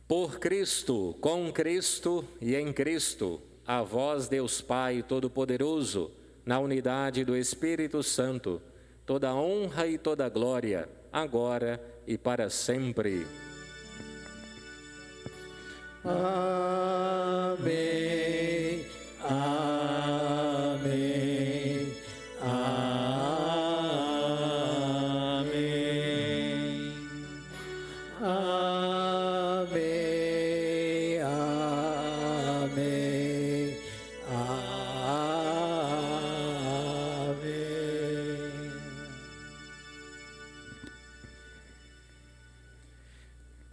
Por Cristo, com Cristo e em Cristo, a vós, Deus Pai Todo-Poderoso, na unidade do Espírito Santo, toda honra e toda glória, agora e para sempre. Amém, amém, amém, amém, amém, amém.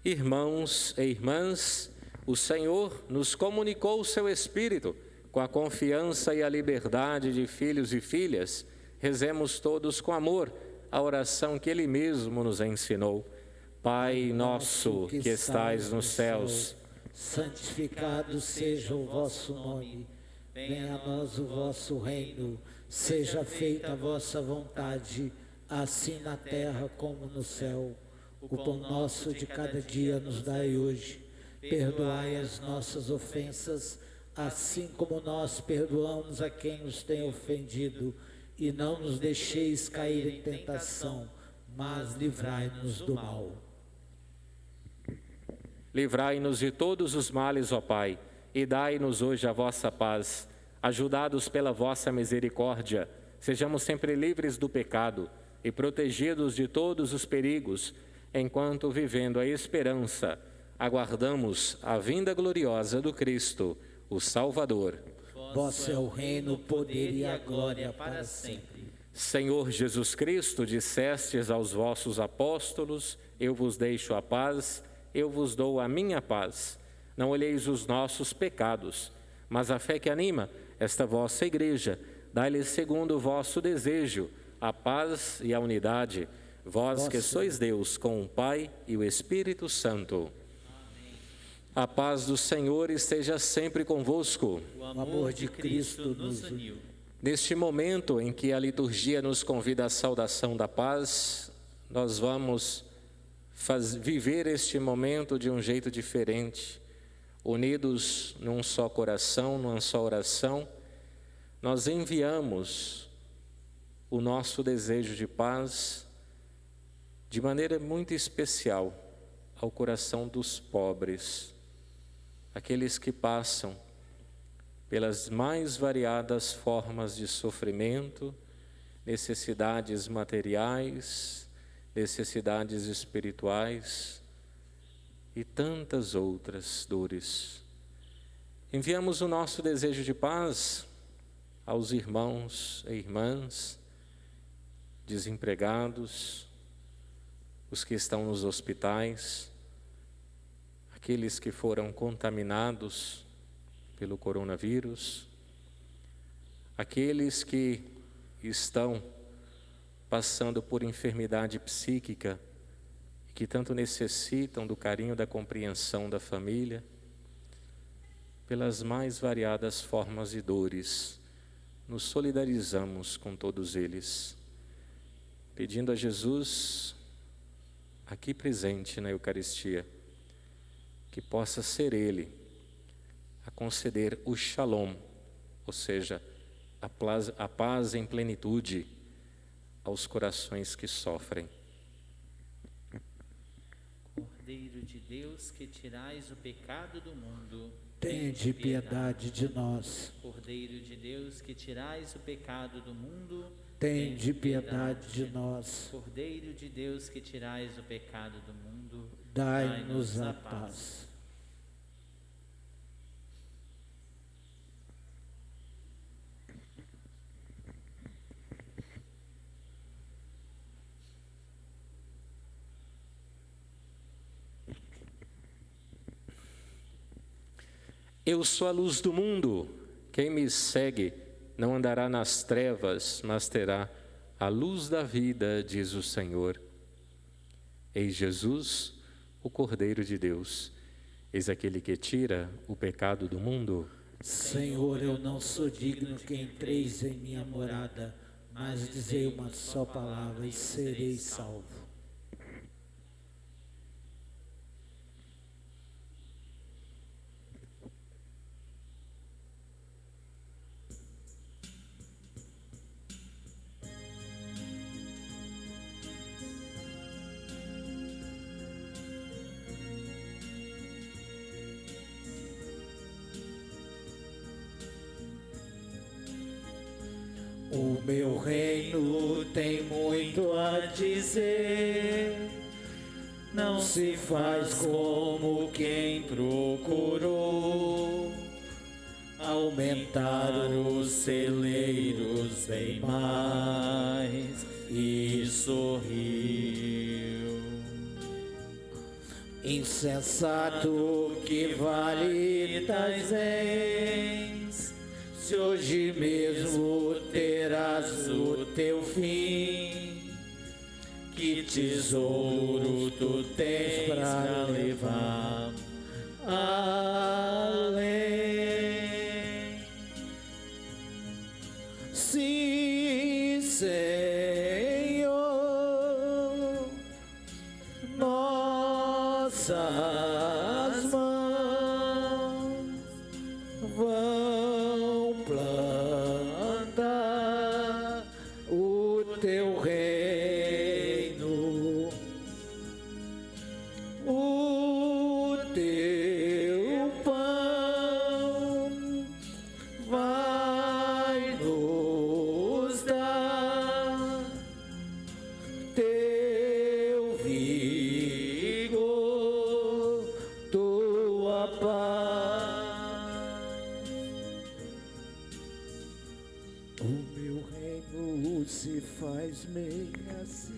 Irmãos e irmãs, o Senhor nos comunicou o seu Espírito com a confiança e a liberdade de filhos e filhas. Rezemos todos com amor a oração que Ele mesmo nos ensinou. Pai nosso que estais nos céus, santificado seja o vosso nome. Venha a nós o vosso reino. Seja feita a vossa vontade, assim na terra como no céu. O pão nosso de cada dia nos dai hoje. Perdoai as nossas ofensas, assim como nós perdoamos a quem nos tem ofendido. E não nos deixeis cair em tentação, mas livrai-nos do mal. livrai-nos de todos os males, ó Pai, e dai-nos hoje a vossa paz. Ajudados pela vossa misericórdia, sejamos sempre livres do pecado e protegidos de todos os perigos, enquanto, vivendo a esperança, aguardamos a vinda gloriosa do Cristo, o Salvador. Vosso é o reino, o poder e a glória para sempre. Senhor Jesus Cristo, dissestes aos vossos apóstolos: eu vos deixo a paz, eu vos dou a minha paz. Não olheis os nossos pecados, mas a fé que anima esta vossa igreja. Dai-lhes segundo o vosso desejo a paz e a unidade, vós que sois Deus com o Pai e o Espírito Santo. A paz do Senhor esteja sempre convosco. O amor de Cristo nos uniu. Neste momento em que a liturgia nos convida à saudação da paz, nós vamos viver este momento de um jeito diferente, unidos num só coração, numa só oração. Nós enviamos o nosso desejo de paz de maneira muito especial ao coração dos pobres, aqueles que passam pelas mais variadas formas de sofrimento, necessidades materiais, necessidades espirituais e tantas outras dores. Enviamos o nosso desejo de paz aos irmãos e irmãs desempregados, os que estão nos hospitais, aqueles que foram contaminados pelo coronavírus, aqueles que estão passando por enfermidade psíquica e que tanto necessitam do carinho, da compreensão da família, pelas mais variadas formas e dores, nos solidarizamos com todos eles, pedindo a Jesus, aqui presente na Eucaristia, que possa ser Ele a conceder o Shalom, ou seja, a paz em plenitude aos corações que sofrem. Cordeiro de Deus, que tirais o pecado do mundo, tende piedade de nós. Cordeiro de Deus, que tirais o pecado do mundo, Tende piedade de nós. Cordeiro de Deus, que tirais o pecado do mundo, Dai-nos a paz. Eu sou a luz do mundo. Quem me segue não andará nas trevas, mas terá a luz da vida, diz o Senhor. Eis Jesus, o Cordeiro de Deus. Eis aquele que tira o pecado do mundo. Senhor, eu não sou digno que entreis em minha morada, mas dizei uma só palavra e serei salvo. O meu reino tem muito a dizer, não se faz como quem procurou aumentar os celeiros bem mais e sorriu. Insensato, que vale tais bens, se hoje mesmo terás o teu fim, que tesouro tu tens para levar além. Sim, Senhor, nossas mãos vão plantar o teu reino, o teu pão vai nos dar, teu vigor, tua paz. O meu reino se faz bem assim.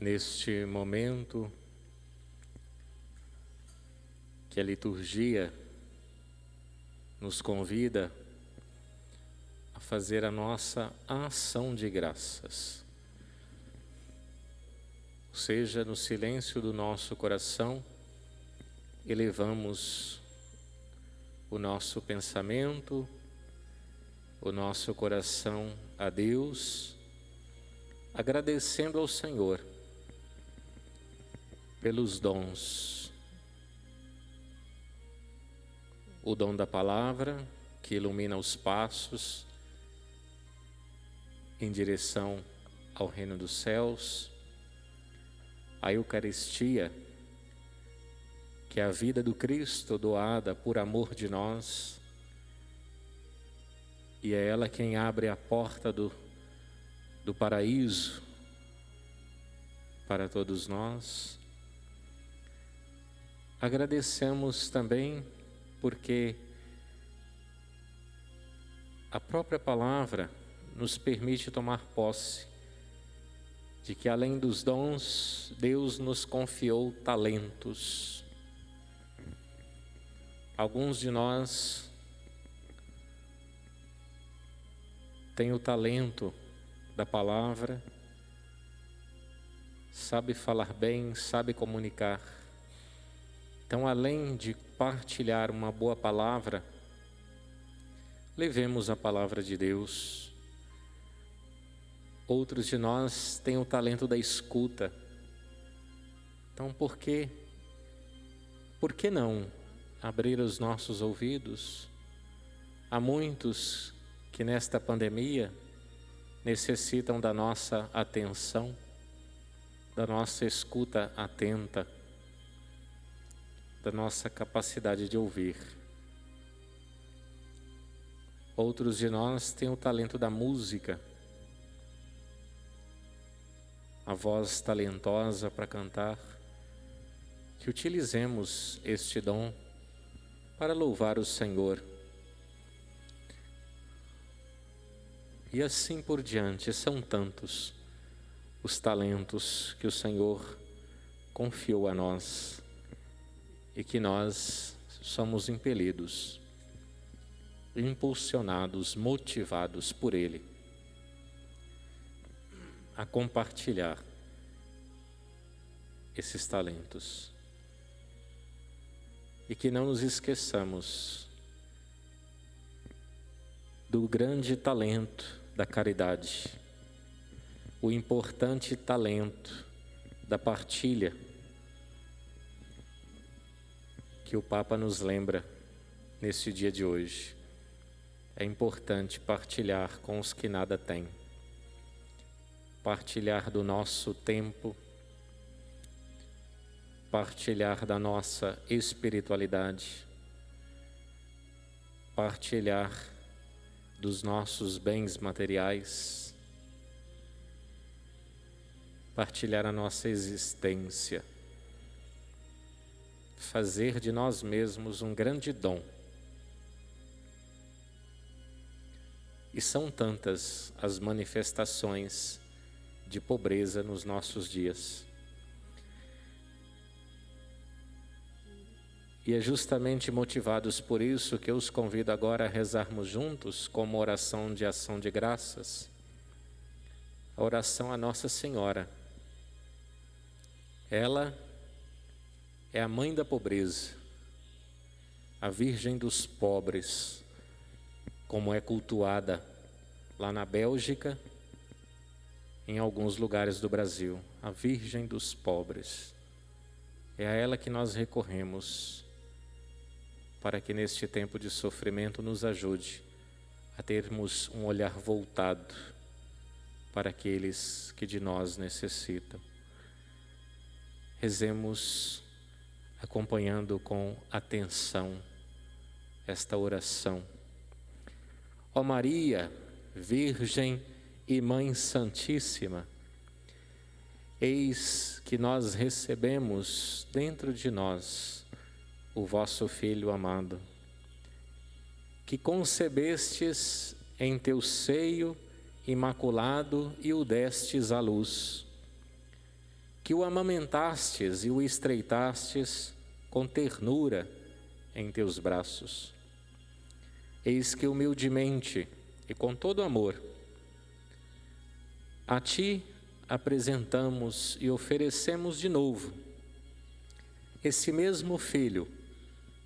neste momento que a liturgia nos convida a fazer a nossa ação de graças. Ou seja, no silêncio do nosso coração, elevamos o nosso pensamento, o nosso coração a Deus, agradecendo ao Senhor pelos dons. O dom da palavra, que ilumina os passos em direção ao reino dos céus. A Eucaristia, que é a vida do Cristo doada por amor de nós, e é ela quem abre a porta do paraíso para todos nós. Agradecemos também porque a própria palavra nos permite tomar posse de que, além dos dons, Deus nos confiou talentos. Alguns de nós têm o talento da palavra, sabe falar bem, sabe comunicar. Então, além de partilhar uma boa palavra, levemos a palavra de Deus. Outros de nós têm o talento da escuta. Então, por que não abrir os nossos ouvidos? Há muitos que nesta pandemia necessitam da nossa atenção, da nossa escuta atenta, da nossa capacidade de ouvir. Outros de nós têm o talento da música, a voz talentosa para cantar, que utilizemos este dom para louvar o Senhor. E assim por diante, são tantos os talentos que o Senhor confiou a nós e que nós somos impelidos, impulsionados, motivados por Ele a compartilhar esses talentos. E que não nos esqueçamos do grande talento da caridade, o importante talento da partilha, que o Papa nos lembra nesse dia de hoje. É importante partilhar com os que nada têm, partilhar do nosso tempo, partilhar da nossa espiritualidade, partilhar dos nossos bens materiais, partilhar a nossa existência, fazer de nós mesmos um grande dom. E são tantas as manifestações de pobreza nos nossos dias. E é justamente motivados por isso que eu os convido agora a rezarmos juntos como oração de ação de graças, a oração à Nossa Senhora. Ela é a mãe da pobreza, a Virgem dos pobres, como é cultuada lá na Bélgica, em alguns lugares do Brasil, a Virgem dos pobres. É a ela que nós recorremos, para que neste tempo de sofrimento nos ajude a termos um olhar voltado para aqueles que de nós necessitam. Rezemos acompanhando com atenção esta oração. Ó Maria, Virgem e Mãe Santíssima, eis que nós recebemos dentro de nós o vosso Filho amado, que concebestes em teu seio imaculado e o destes à luz. que o amamentastes e o estreitastes com ternura em teus braços. Eis que humildemente e com todo amor a ti apresentamos e oferecemos de novo esse mesmo filho,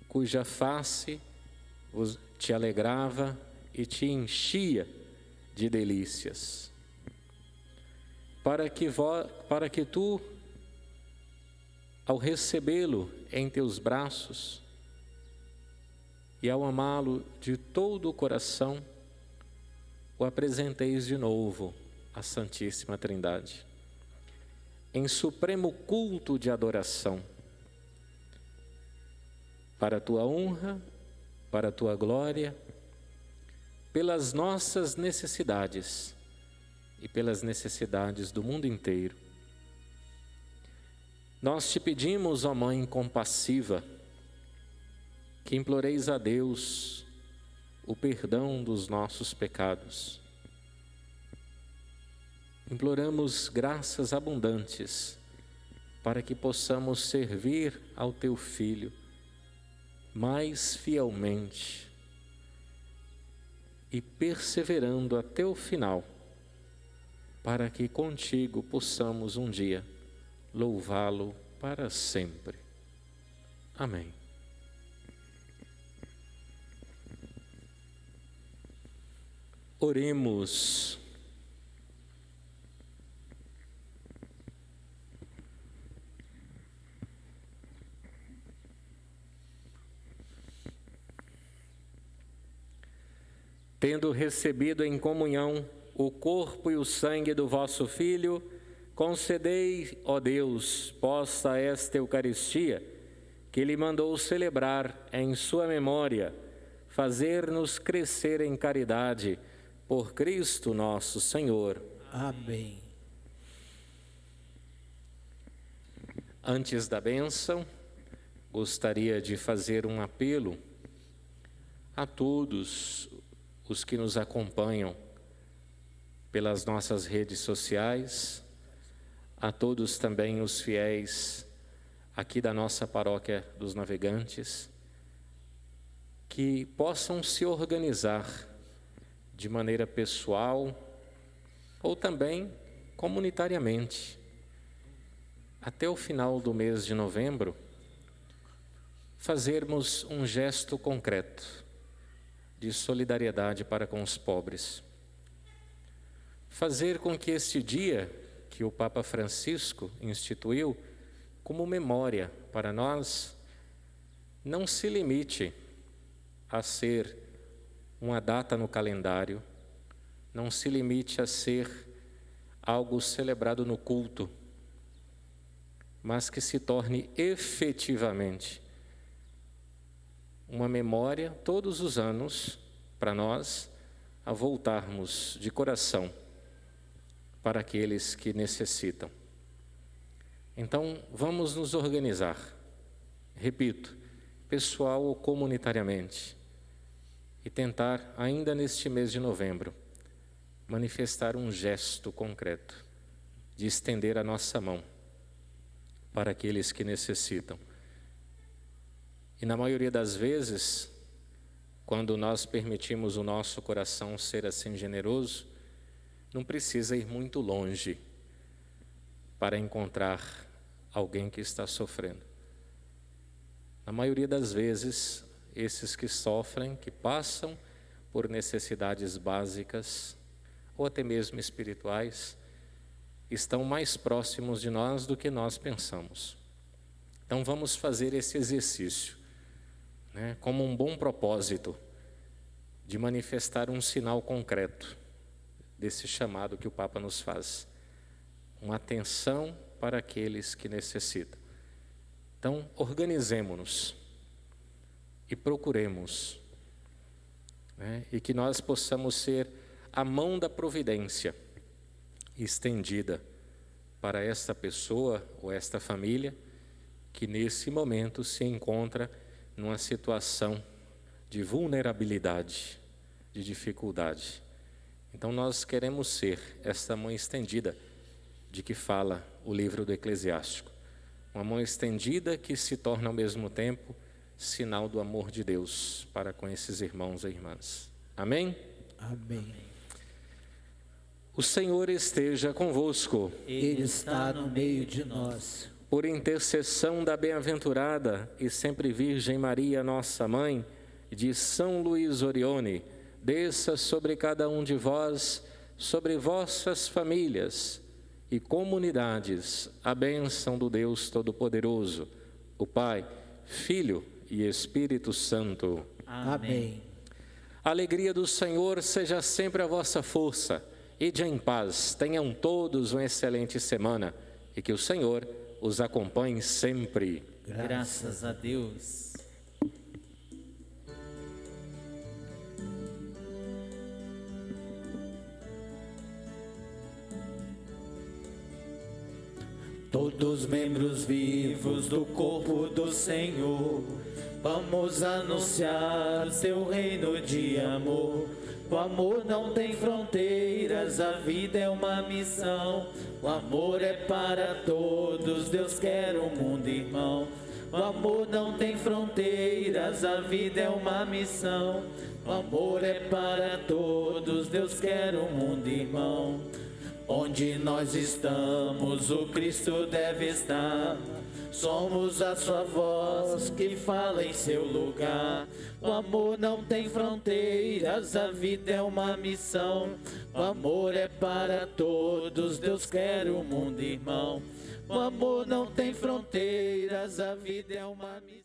cuja face te alegrava e te enchia de delícias, para que tu, ao recebê-lo em teus braços e ao amá-lo de todo o coração, o apresenteis de novo à Santíssima Trindade, em supremo culto de adoração, para a tua honra, para a tua glória, pelas nossas necessidades e pelas necessidades do mundo inteiro. Nós te pedimos, ó Mãe compassiva, que imploreis a Deus o perdão dos nossos pecados. Imploramos graças abundantes para que possamos servir ao teu Filho mais fielmente e perseverando até o final, para que contigo possamos um dia louvá-lo para sempre. Amém. Oremos. Tendo recebido em comunhão o corpo e o sangue do vosso Filho, concedei, ó Deus, possa esta Eucaristia, que Ele mandou celebrar em sua memória, fazer-nos crescer em caridade, por Cristo nosso Senhor. Amém. Antes da bênção, gostaria de fazer um apelo a todos os que nos acompanham pelas nossas redes sociais, a todos também os fiéis aqui da nossa paróquia dos Navegantes, que possam se organizar de maneira pessoal ou também comunitariamente, até o final do mês de novembro, fazermos um gesto concreto de solidariedade para com os pobres. Fazer com que este dia que o Papa Francisco instituiu como memória para nós não se limite a ser uma data no calendário, não se limite a ser algo celebrado no culto, mas que se torne efetivamente uma memória todos os anos para nós a voltarmos de coração para aqueles que necessitam. Então, vamos nos organizar, repito, pessoal ou comunitariamente, e tentar, ainda neste mês de novembro, manifestar um gesto concreto de estender a nossa mão para aqueles que necessitam. E na maioria das vezes, quando nós permitimos o nosso coração ser assim generoso, não precisa ir muito longe para encontrar alguém que está sofrendo. Na maioria das vezes, esses que sofrem, que passam por necessidades básicas ou até mesmo espirituais, estão mais próximos de nós do que nós pensamos. Então vamos fazer esse exercício, como um bom propósito de manifestar um sinal concreto desse chamado que o Papa nos faz, uma atenção para aqueles que necessitam. Então, organizemo-nos e procuremos, e que nós possamos ser a mão da providência estendida para esta pessoa ou esta família que nesse momento se encontra numa situação de vulnerabilidade, de dificuldade. Então nós queremos ser esta mão estendida de que fala o livro do Eclesiástico. Uma mão estendida que se torna ao mesmo tempo sinal do amor de Deus para com esses irmãos e irmãs. Amém? Amém. O Senhor esteja convosco. Ele está no meio de nós. Por intercessão da bem-aventurada e sempre Virgem Maria, nossa Mãe, de São Luís Orione, desça sobre cada um de vós, sobre vossas famílias e comunidades, a bênção do Deus Todo-Poderoso, o Pai, Filho e Espírito Santo. Amém. A alegria do Senhor seja sempre a vossa força. Ide em paz, tenham todos uma excelente semana e que o Senhor os acompanhe sempre. Graças a Deus. Todos membros vivos do corpo do Senhor, vamos anunciar seu reino de amor. O amor não tem fronteiras, a vida é uma missão. O amor é para todos, Deus quer um mundo irmão. O amor não tem fronteiras, a vida é uma missão. O amor é para todos, Deus quer um mundo irmão. Onde nós estamos, o Cristo deve estar. Somos a sua voz que fala em seu lugar. O amor não tem fronteiras, a vida é uma missão. O amor é para todos, Deus quer um mundo irmão. O amor não tem fronteiras, a vida é uma missão.